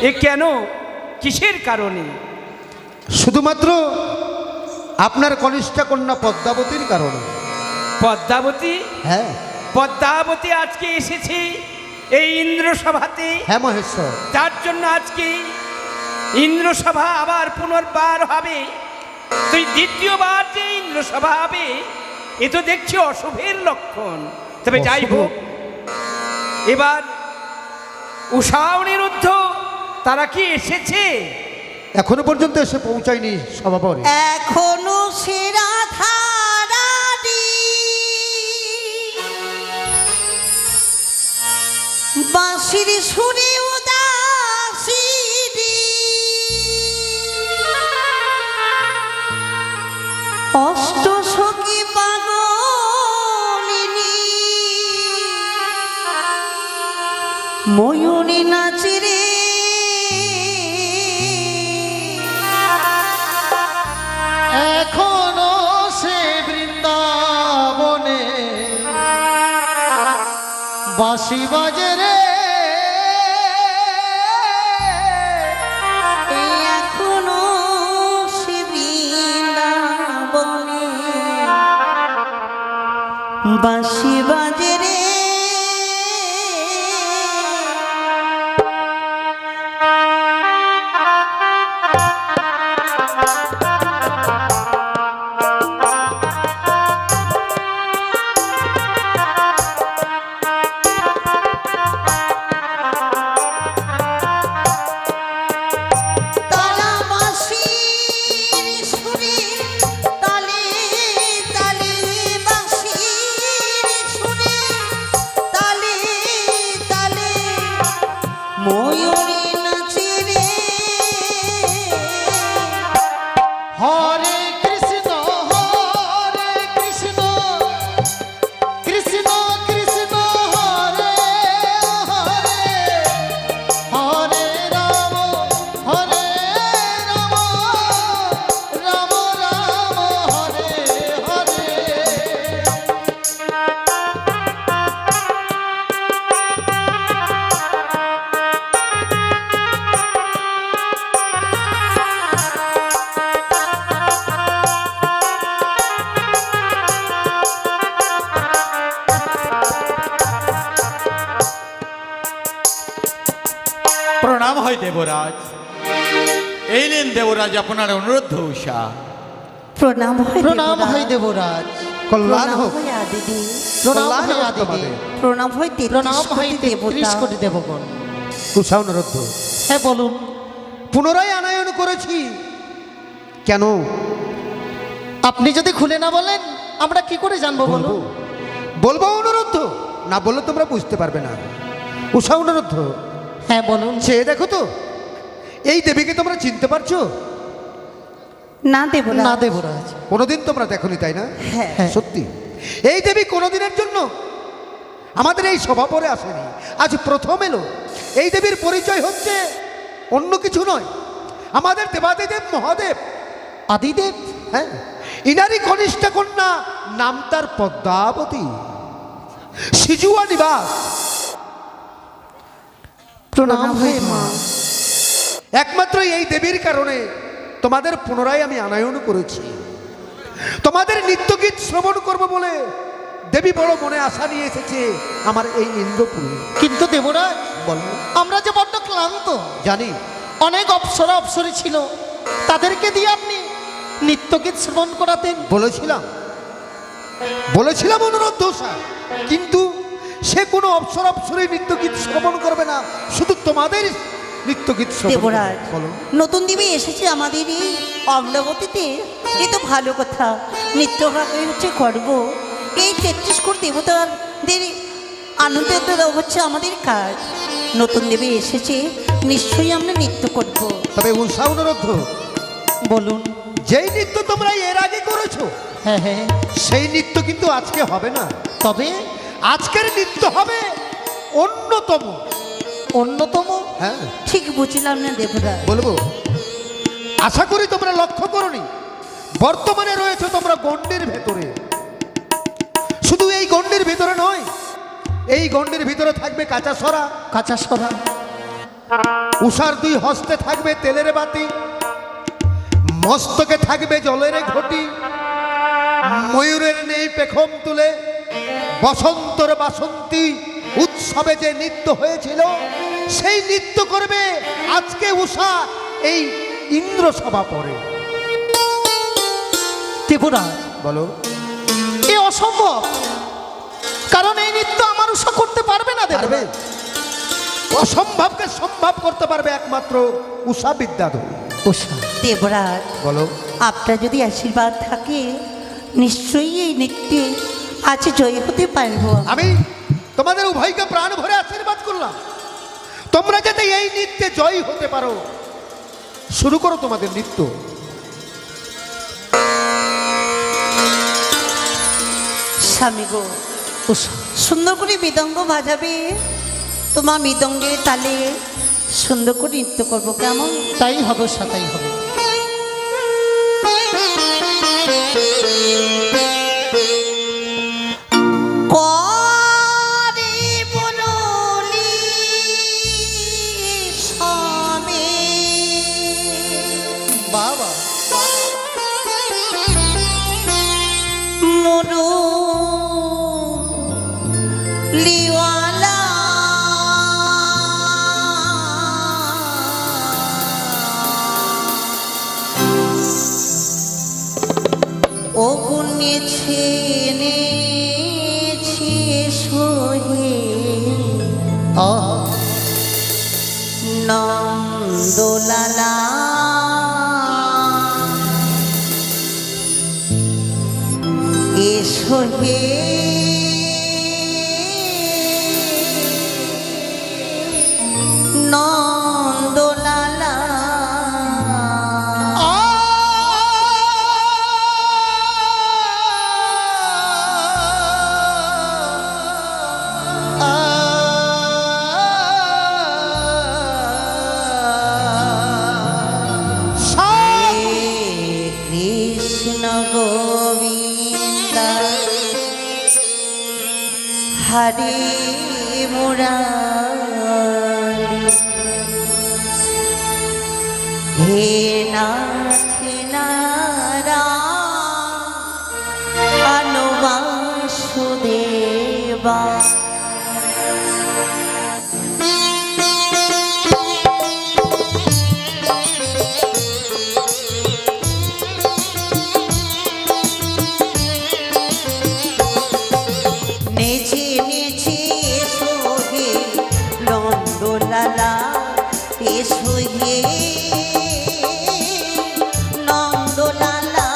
এ কেন, কিসের কারণে? শুধুমাত্র আপনার কনিষ্ঠা কন্যা পদ্মাবতীর কারণে। পদ্মাবতী, হ্যাঁ পদ্মাবতী আজকে এসেছে এই ইন্দ্রসভাতে, হ্যাঁ মহেশ্বর। যার জন্য আজকে ইন্দ্রসভা আবার পুনর্বার হবে। তুই দ্বিতীয়বার যে ইন্দ্রসভা হবে, এ তো দেখছি অশুভের লক্ষণ। তবে যাই অশুভ? হোক, এবার উষা অনিরুদ্ধ তারা কি এসেছে? এখনো পর্যন্ত এসে পৌঁছায়নি সভাপতি। এখনো সেরা ধারারি বাঁশির সুরে উদাসীরি অষ্ট সখী পাগলিনী ময়ূরী নাচরে এখনো সে বৃন্দাবনে বাঁশি বাজে রে। এখনো সে বৃন্দাবনে বাঁশি বাজে রে। তালা বাঁশির সুরে তালে তালে বাঁশির সুরে তালে তালে ময়ূরী নাচে রে। হরে কৃষ্ণ কৃষ্ণ কৃষ্ণ হরে হরে হরে রাম রাম রাম হরে হরে। প্রণাম হয় দেবরাজ। এই নেন দেবরাজ আপনার অনুরোধ উষা। প্রণাম হয় প্রণাম হয় দেবরাজ। দেবরাজ, কল্যাণ প্রণাম হোক। হয় আদিদি, প্রণাম কল্যাণ হয় হোক আদিদেব, তোমাদের। প্রণাম হয় প্রণাম হয় 33 কোটি 33 দেবতা। কোটি দেবগণ। উষা অনুরোধ হ্যাঁ বলুন। পুনরায় আনায়ন করেছি কেন? আপনি যদি খুলে না বলেন আমরা কি করে জানবো বলবো বলুন? বলবো অনুরোধ, না বললে তোমরা বুঝতে পারবে না। উষা অনুরোধ, হ্যাঁ বলুন। চেয়ে দেখো তো এই দেবীকে তোমরা চিনতে পারছো? না দেবরাজ। না দেবরাজ। কোনোদিন তোমরা দেখোনি তাই না? হ্যাঁ। সত্যি এই দেবী কোনোদিনের জন্য আমাদের এই সভাপরে আসেনি, আজ প্রথম এলো। এই দেবীর পরিচয় হচ্ছে অন্য কিছু নয়, আমাদের দেবাদিদেব মহাদেব আদিদেব। হ্যাঁ, ইনারি কনিষ্ঠা কন্যা, নাম তার পদ্মাবতী, সিজুয়া নিবাস। প্রণাম হয় মা। একমাত্র এই দেবীর কারণে তোমাদের পুনরায় আমি আনায়ন করেছি। তোমাদের নিত্যগীত শ্রবণ করব বলে দেবী বড় মনে আশা নিয়ে এসেছে আমার এই ইন্দ্রপুরে। কিন্তু দেবরাজ, বলো। আমরা যে বড্ড ক্লান্ত। জানি অনেক অপ্সরা অপ্সরী ছিল, তাদেরকে দিয়ে আপনি নিত্যগীত শ্রবণ করাতেন। বলেছিলাম অনুরোধ দোষা, কিন্তু সে কোনো অপ্সর অপ্সরী নিত্যগীত শ্রবণ করবে না, শুধু তোমাদের নিত্যগীত শ্রবণ করবে। দেবরাজ, বলো। নতুন দেবী এসেছে আমাদের এই অমরাবতীতে, এ তো ভালো কথা। নৃত্য হচ্ছে করব, এই 33 কোটি দেবতাদের আনন্দ দেওয়া হচ্ছে আমাদের কাজ। নতুন দেবী এসেছে, নিশ্চয়ই আমরা নৃত্য করব। তবে উষা অনুরোধ, বলুন। যেই নৃত্য তোমরা এর আগে করেছো হ্যাঁ হ্যাঁ, সেই নৃত্য কিন্তু আজকে হবে না। তবে আজকের নৃত্য হবে অন্যতম। অন্যতম? হ্যাঁ, ঠিক বুঝলাম না দেবতা। বলবো, আশা করি তোমরা লক্ষ্য করনি, বর্তমানে রয়েছে তোমরা গণ্ডির ভেতরে। শুধু এই গণ্ডির ভিতরে নয়, এই গণ্ডির ভিতরে থাকবে কাঁচা সরা। কাঁচা সরা। উষার 2 হস্তে থাকবে তেলের বাতি, মস্তকে থাকবে জলের ঘটি, ময়ূরের নেই পেখম তুলে বসন্তর বাসন্তী উৎসবে যে নৃত্য হয়েছিল সেই নৃত্য করবে আজকে উষা এই ইন্দ্রসভা পরে। দেবরাজ, বলো। এ অসম্ভব, কারণ এই নৃত্য আমার উষা করতে পারবে না। পারবে? অসম্ভবকে সম্ভব করতে পারবে একমাত্র উষা বিদ্যাধর। উষা। দেবরাজ, বলো। আপনার যদি আশীর্বাদ থাকে নিশ্চয়ই এই নৃত্যে আজ জয় হতে পারবো। আমি তোমাদের উভয়কে প্রাণ ভরে আশীর্বাদ করলাম, তোমরা যাতে এই নৃত্যে জয়ী হতে পারো। শুরু করো তোমাদের নৃত্য। স্বামী গো, সুন্দর করে মৃদঙ্গ বাজাবে, তোমার মৃদঙ্গের তালে সুন্দর করে নৃত্য করবো, কেমন? তাই হবে, সাতাই হবে। বাবা মরু লিওয়ালা ও গুনেছে নেছে সোহে নন্দলালা এসো হে নন্দলালা। কৃষ্ণ গোবিন্দ হরে মুরারি, হে নাথ নারায়ণ বাসুদেবা। নেচে নেচে এসো হে নন্দলালা, এসো হে নন্দলালা।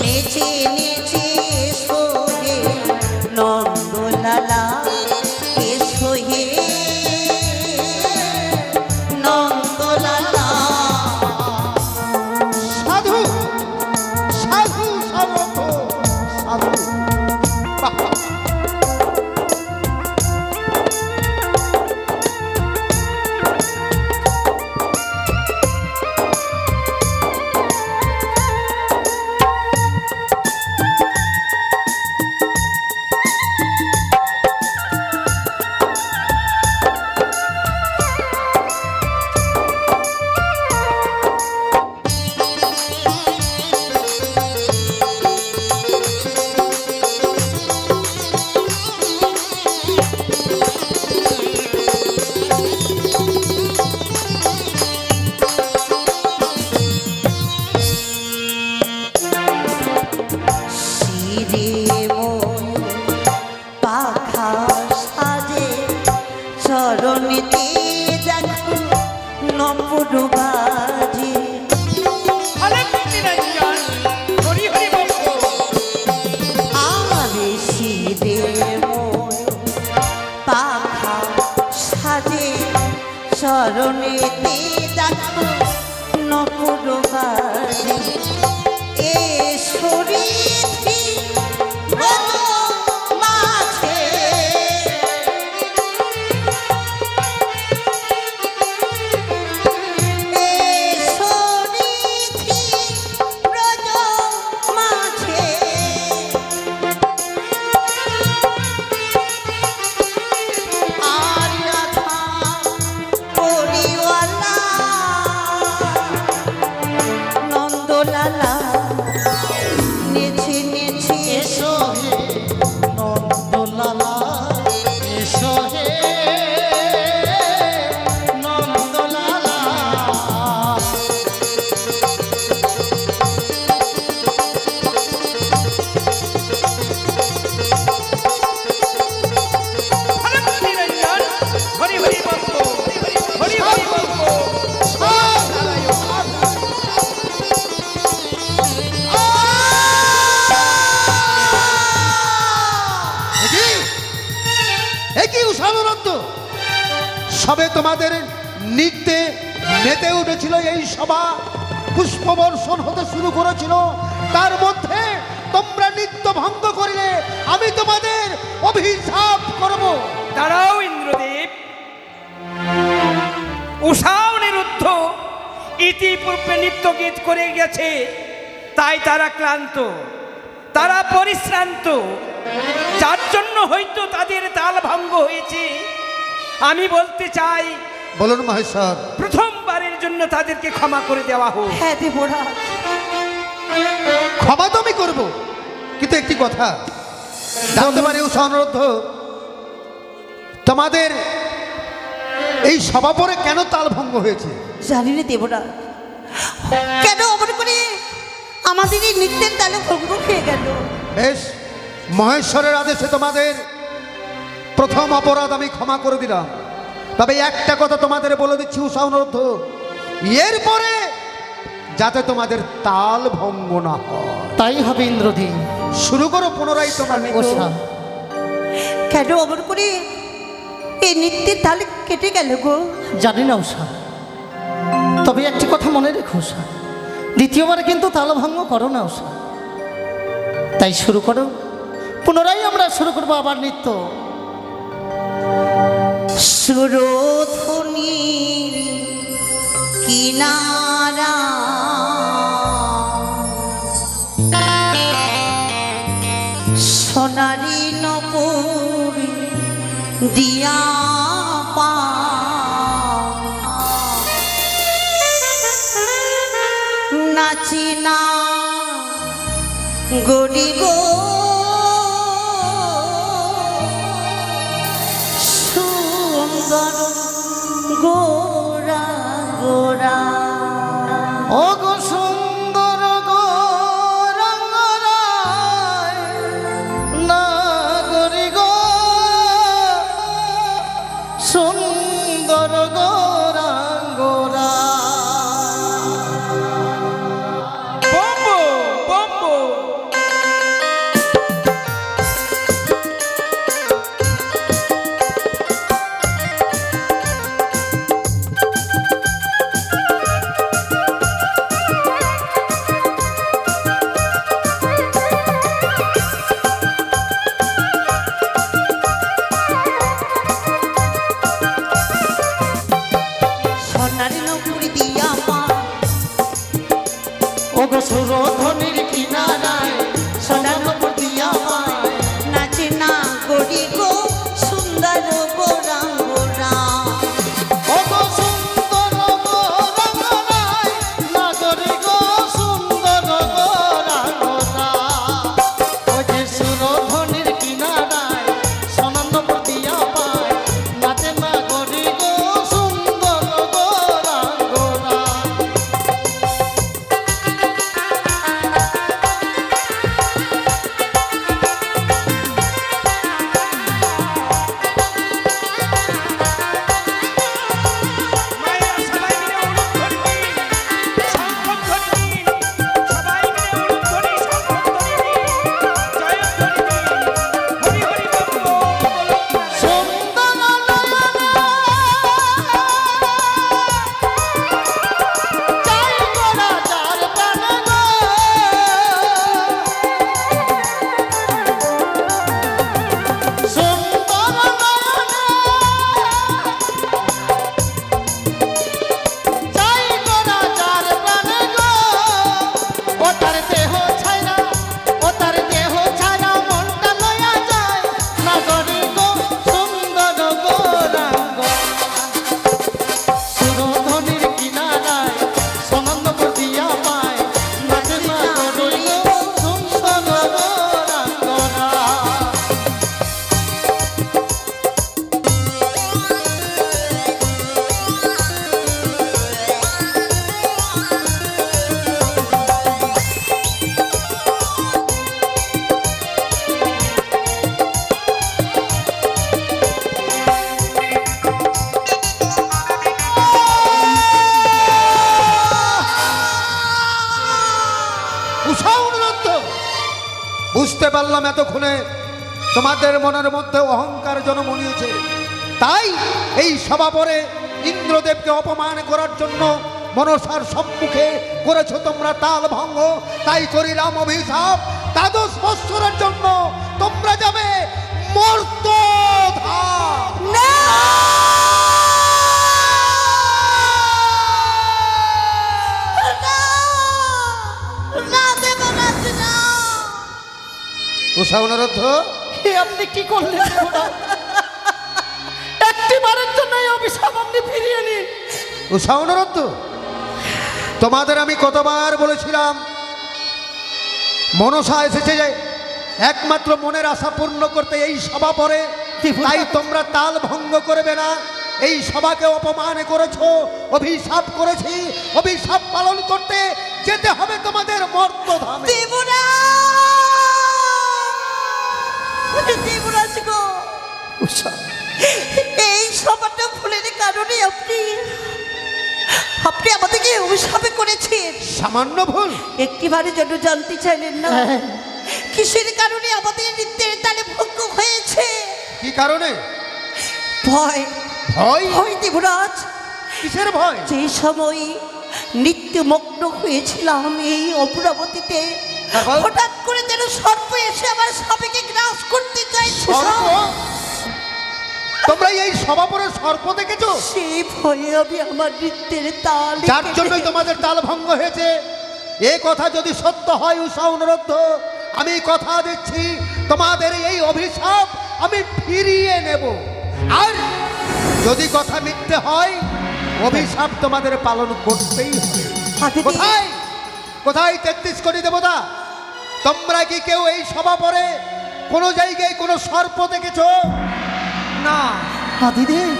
নেচে নেচে এসো হে নন্দলালা, এসো হে নন্দলালা। সাধু সাধু সাধু সাধু। বাহ! শিরে পাখা সাজে চরণেতে দেখো নপুর বাজে এ শরীর মাঝে এ শরীর ব্রজ মাঝে আর রাধা পরিওয়ালা নন্দলালা নেছে নেছে এসো হে নন্দলালা এসো হে নন্দলালা নিরঞ্জন হরি হরি বলবো হরি হরি বলবো একই উষানন্দ সবে তোমাদের নৃত্যে মেতে উঠেছিল এই সভা, পুষ্পবর্ষণ হতে শুরু করেছিল, তার মধ্যে তোমরা নৃত্য ভঙ্গ করিলে আমি তোমাদের অভিশাপ করব। দাঁড়াও ইন্দ্রদেব, উষাও নিরুদ্ধ ইতিপূর্বে নৃত্য গীত করে গেছে, তাই তারা ক্লান্ত, তারা পরিশ্রান্ত, যার জন্য হয়তো তাদের তাল ভঙ্গ হয়েছে। আমি বলতে চাই বলুন মহেশ্বর। প্রথমবারের জন্য তাদেরকে ক্ষমা করে দেওয়া হোক। হ্যাঁ দেবরাজ ক্ষমা তো আমি করব, কিন্তু একটি কথা জানতে পারি উষানন্দ, তোমাদের এই সভা পরে কেন তাল ভঙ্গ হয়েছে? জানি না দেবরাজ, কেন অমর করে আমাদের এই নৃত্যের তালে ভঙ্গ হয়ে গেল। বেশ, মহেশ্বরের আদেশে তোমাদের প্রথম অপরাধ আমি ক্ষমা করে দিলাম। তবে একটা কথা তোমাদের বলে দিচ্ছি উষানন্দ, এরপরে যাতে তোমাদের তাল ভঙ্গ না হয়। তাই হবে ইন্দ্রদেব। শুরু করো পুনরায় তোমার নৃত্য। কেন অমর করে এই নৃত্যের তালে কেটে গেল গো? জানি না উষা, তবে একটি কথা মনে রেখো উষা, দ্বিতীয়বার কিন্তু তালভঙ্গ করো না উষা। তাই শুরু করো, পুনরায় আমরা শুরু করবো আবার নৃত্য। সুরধ্বনির কিনারা সোনারি নপুর দিয়া পা নাচি না গড়ি গো সুন্দর গোরা গোরা ও গো সুন্দর গৌরাঙ্গরায় নাগরি গো, সুন্দর গৌরাঙ্গরা। বম্বো বম্বো সোনারি নপুর দিয়া পা ও গো সুরধ্বনির কিনারায় সোনার নপুর দিয়া পা নাচে না গড়ি গো সুন্দর গোরা গোরা ও গো সুন্দর গৌরাঙ্গরায় নাগরি গো, সুন্দর গৌরাঙ্গরা। ও যে সুরধ্বনির কিনারায় সনন্দপুর দিয়া পায়, নাচে নাগরি গো, সুন্দর গৌরাঙ্গরা। বুঝলাম এতক্ষণে তোমাদের মনের মধ্যে অহংকার জন্ম নিয়েছে, তাই এই সভা পরে ইন্দ্রদেবকে অপমান করার জন্য মনসার সম্মুখে করেছো তোমরা তাল ভঙ্গ। তাই করিলাম অভিশাপ, 12 বৎসরের জন্য তোমরা যাবে মর্তধাম। না! না! না দেবরাজ, না! উষা অনুরোধ, এ আপনি কি করলেন দেবরাজ? একটিবারের জন্য এই অভিশাপ আপনি ফিরিয়ে নিন। উষা অনুরোধ, তোমাদের আমি কতবার বলেছিলাম মনসা এসেছে যে একমাত্র মনের আশা পূর্ণ করতে এই সভা পরে, তাই তোমরা তাল ভঙ্গ করবে না। এই সভাকে অপমান করেছো, অভিশাপ করেছি, অভিশাপ পালন করতে যেতে হবে তোমাদের মর্তধামে। দেবরাজ গো, উষা, এই সভাটা ভুলের কারণে আপনি আমাদেরকে অভিশাপে করেছেন। সামান্য ভুল একটিবারের জন্য জানতে চাইলেন না কিসের কারণে আমাদের নৃত্যের তালে ভঙ্গ হয়েছে? কি কারণে? ভয়। ভয়? ভয় দেবরাজ, কিসের ভয়? যে সময় নিত্যমগ্ন হয়েছিলাম এই অমরাবতীতে, তারপর? হঠাৎ করে যেন সর্প এসে আমার স্বামীকে গ্রাস করতে চাইছে। সর্প? তোমরা এই সভা পরে সর্প দেখেছো? সেই ভয়ে আমি আমার নৃত্যের তাল যার জন্যই তোমাদের তাল ভঙ্গ হয়েছে। এ কথা যদি সত্য হয় উষা অনুরোধ, আমি কথা দিচ্ছি তোমাদের এই অভিশাপ আমি ফিরিয়ে নেব। আর যদি কথা মিথ্যে হয়, অভিশাপ তোমাদের পালন করতেই হবে। কোথায় কোথায় 33 কোটি দেবতা? তোমরা কি কেউ এই সভা পরে কোনো জায়গায় কোনো সর্প দেখেছো? না। আদিদেব,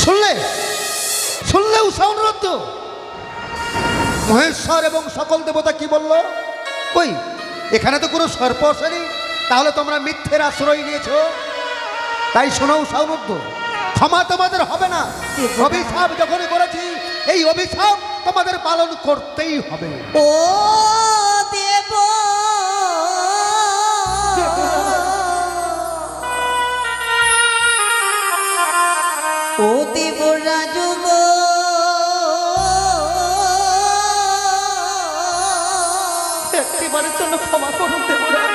শুনলে শুনলে উষা অনুরোধ, মহেশ্বর এবং সকল দেবতা কি বলল? কই, এখানে তো কোনো সর্প আসেনি, তাহলে তোমরা মিথ্যের আশ্রয় নিয়েছো। তাই শোনো উষা অনুরোধ, ক্ষমা তোমাদের হবে না। অভিশাপ যখনই করেছি, এই অভিশাপ তোমাদের পালন করতেই হবে। ও দেব, ও দেবরাজ গো, একটিবারের জন্য ক্ষমা করুন দেবরাজ।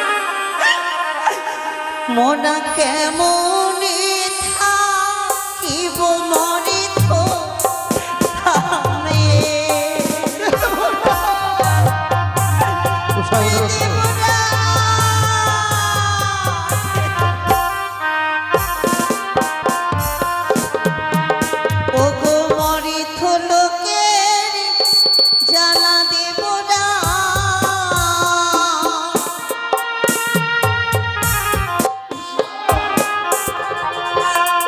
মনা কেমন থাকিব মনে তো থামে। উষা অনুরোধ, ও গো মরিথ লোকের জ্বালা দেব না,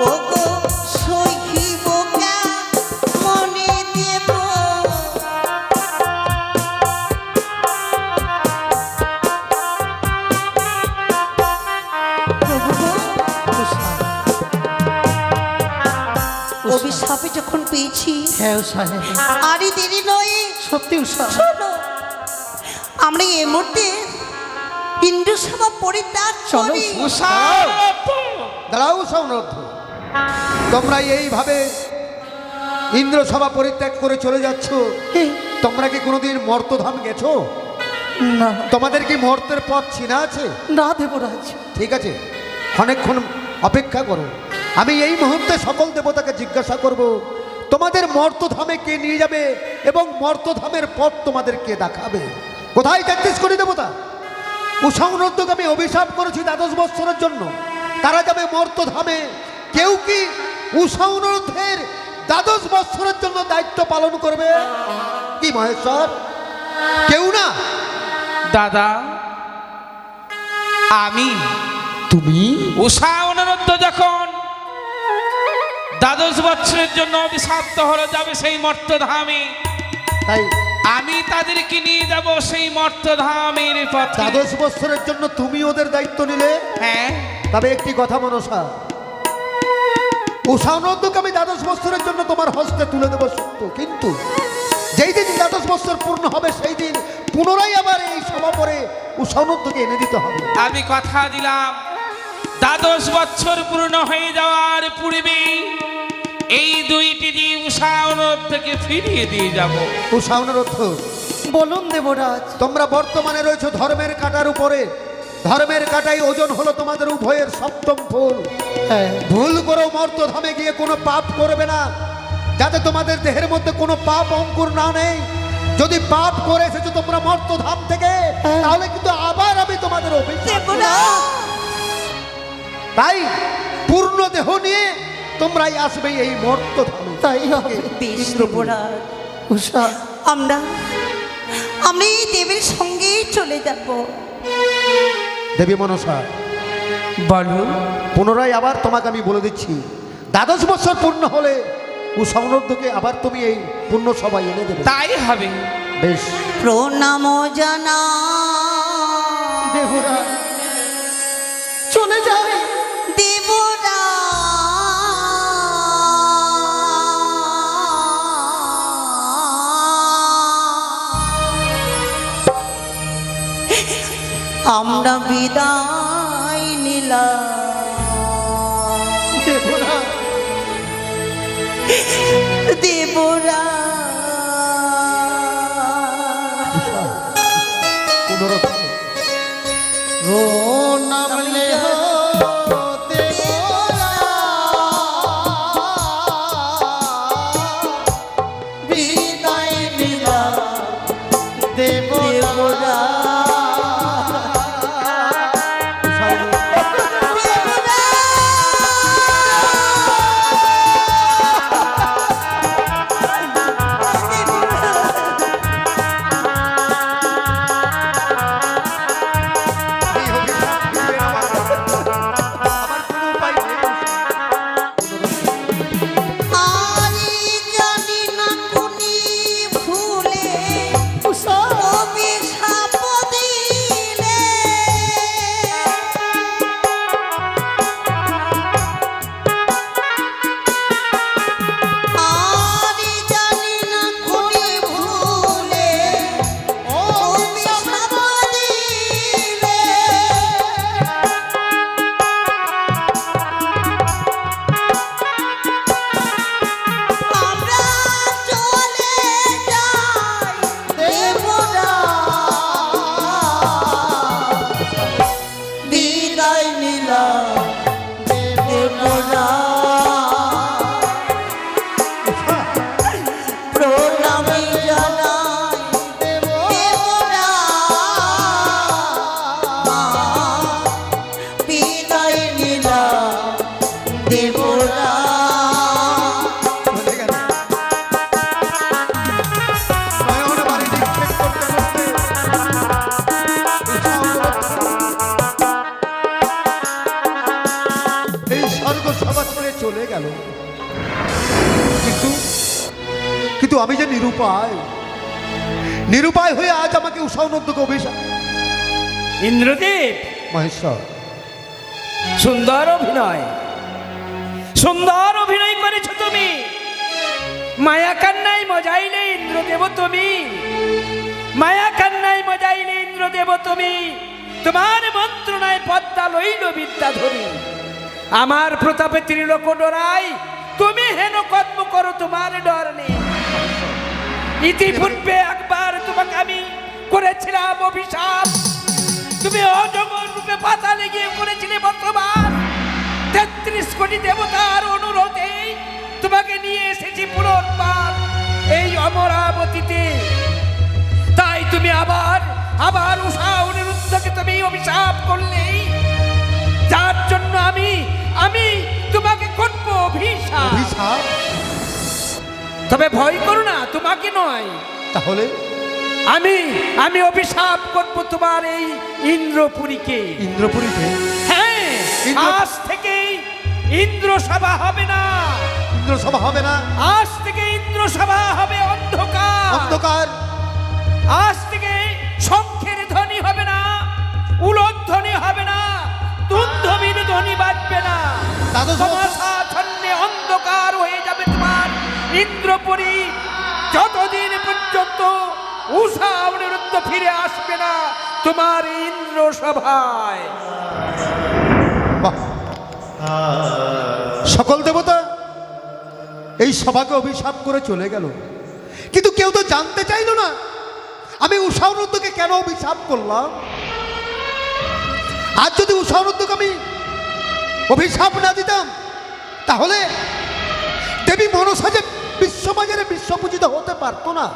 ও গো সহিব মনে দেব। অভিশাপে যখন পেয়েছি, হ্যাঁ উষা, হ্যাঁ, আরই দেরি নয়। সত্যি উষা। শোনো, আমরা এই মুহূর্তে ইন্দ্রসভা পরিত্যাগ চলো করি। উষা, দাঁড়াও উষা অনুরোধ, তোমরা এইভাবে ইন্দ্রসভা পরিত্যাগ করে চলে যাচ্ছ, তোমরা কি কোনোদিন মর্তধাম গেছো? না তোমাদের কি মর্তের পথ চিনা আছে? না দেবরাজ, ঠিক আছে, অনেকক্ষণ অপেক্ষা করো। আমি এই মুহূর্তে সকল দেবতাকে জিজ্ঞাসা করব, তোমাদের মর্তধামে কে নিয়ে যাবে এবং মর্তধামের পথ তোমাদের কে দেখাবে? কোথায় 33 কোটি দেবতা? উষা অনুরোধকে আমি অভিশাপ করেছি 12 বৎসরের জন্য, তারা যাবে মর্তধামে। কেউ কি উষা অনুরোধের 12 বৎসরের জন্য দায়িত্ব পালন করবে? কি মহেশ্বর? কেউ না? দাদা, আমি তুমি? উষা অনুরোধ যখন 12 বছরের জন্য অভিশপ্ত হলো যাবে সেই মর্তধামে, তাই আমি তাদেরকে নিয়ে যাব সেই মর্তধামের পথে। 12 বৎসরের জন্য তুমি ওদের দায়িত্ব নিলে? হ্যাঁ। তবে একটি কথা মনসা, উষা অনুরোধকে আমি 12 বৎসরের জন্য তোমার হস্তে তুলে দেবো সত্য, কিন্তু যেই দিন 12 বৎসর পূর্ণ হবে সেই দিন পুনরায় আবার এই সমাপরে উষানন্দকে এনে দিতে হবে। আমি কথা দিলাম 12 বছর পূর্ণ হয়ে যাওয়ার পূর্বে এই দুইটি জীব উষানদ থেকে ফিরিয়ে দিয়ে যাব। উষানরথ, বলুন দেবরাজ। তোমরা বর্তমানে রয়েছে ধর্মের কাঁটার উপরে। ধর্মের কাঁটাই ওজন হলো তোমাদের উভয়ের সপ্তম ফুল। হ্যাঁ, ভুল করে মর্তধামে গিয়ে কোনো পাপ করবে না, যাতে তোমাদের দেহের মধ্যে কোনো পাপ অঙ্কুর না নেই। যদি পাপ করে এসেছো তোমরা মর্তধাম থেকে, তাহলে কিন্তু আবার আমি তোমাদের অভিশাপ দেব। তাই পূর্ণ দেহ নিয়ে তোমরাই আসবে এই মর্তধামে। তাই হবে। বেশ দেবরাজ, উষা, আমরা এই দেবীর সঙ্গেই চলে যাব। দেবী মনসা, বলুন। পুনরায় আবার তোমাকে আমি বলে দিচ্ছি, 12 বছর পূর্ণ হলে উষানন্দকে আবার তুমি এই পূর্ণ সবাই এনে দেবে। তাই হবে। বেশ, প্রণাম জানা দেবরাজ চলে যায়। দেবরা আমরা বিদায় নিলাম। দেবরাজ, দেবরা পুনরুত্থান। প্রণাম লেহ বিদায় নিলাম দেবরা। আরে জানি না কোনি ভুলে অভিশাপ দিলে। আরে জানি না কোনি ভুলে অভিশাপ দিলে। আমরা চলে যাই দেবরা। বিদায় নিলাম দেবরা। প্রণামী জানাই দেবরা। বিদায় নিলাম দেবরা। চলে গেল। নয়ন বাড়ি নিক্ষেপ করতে করতে এই স্বর্গ সভা ছেড়ে চলে গেল। কিন্তু আমি যে নিরুপায় হয়ে আজ আমাকে উষানন্দকে অভিশাপ। ইন্দ্রদেব, মহেশ্বর, সুন্দর অভিনয়, সুন্দর অভিনয় করেছো তুমি। মায়া কান্নায় মজাইলে ইন্দ্রদেব তুমি, মায়া কান্নায় মজাইলে ইন্দ্রদেব তুমি। তোমার মন্ত্রণায় পদ্মা লইল বিদ্যাধরী। আমার প্রতাপে ত্রিলোক ডরাই, তুমি হেন কর্ম করো তোমার ডর নেই। ইতিপূর্বে একবার তোমাকে আমি করেছিলাম অভিশাপ, তুমি অজগর রূপে পাতালে গিয়ে করেছিলে বর্তমান। 33 কোটি দেবতার অনুরোধে তোমাকে নিয়ে এসেছি পুনর্বার এই অমরাবতীতে। তাই তুমি আবার উষা অনিরুদ্ধকে তুমি অভিশাপ করলে, যার জন্য আমি তোমাকে করব অভিশাপ। অভিশাপ? তবে ভয় করো না, তোমাকে নয়। তাহলে আমি অভিশাপ করব তোমার এই ইন্দ্রপুরীকে। ইন্দ্রপুরীতে? হ্যাঁ, আজ থেকে ইন্দ্রসভা হবে না। ইন্দ্রসভা হবে না? আজ থেকে ইন্দ্রসভা হবে অন্ধকার। অন্ধকার? আজ থেকে শঙ্খের ধ্বনি হবে না, উলধ্বনি হবে না, তুন্ধবীর ধ্বনি বাজবে না। দাদু সমাসাচ্ছন্নে অন্ধকার হয়ে যাবে তোমার ইন্দ্রপুরী। যতদিন পর্যন্ত উষা অনিরুদ্ধ ফিরে আসবে না তোমার ইন্দ্র সভায়। বাহ! সকল দেবতা এই সভাকে অভিশাপ করে চলে গেল, কিন্তু কেউ তো জানতে চাইলো না আমি উষা অনিরুদ্ধকে কেন অভিশাপ করলাম। আর যদি উষা অনিরুদ্ধকে আমি অভিশাপ না দিতাম, তাহলে দেবী মনসা যে বিশ্ববাজারে বিশ্বপূজিত হতে পারতো না।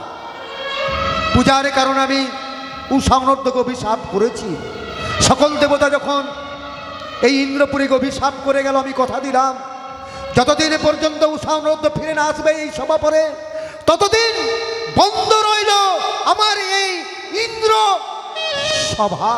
পূজার কারণে আমি উষা অনিরুদ্ধকে অভিশাপ করেছি। সকল দেবতা যখন এই ইন্দ্রপুরীকে অভিশাপ করে গেল, আমি কথা দিলাম যতদিন পর্যন্ত উষা অনিরুদ্ধ ফিরে না আসবে এই সভা পরে, ততদিন বন্ধ রইল আমার এই ইন্দ্র সভা।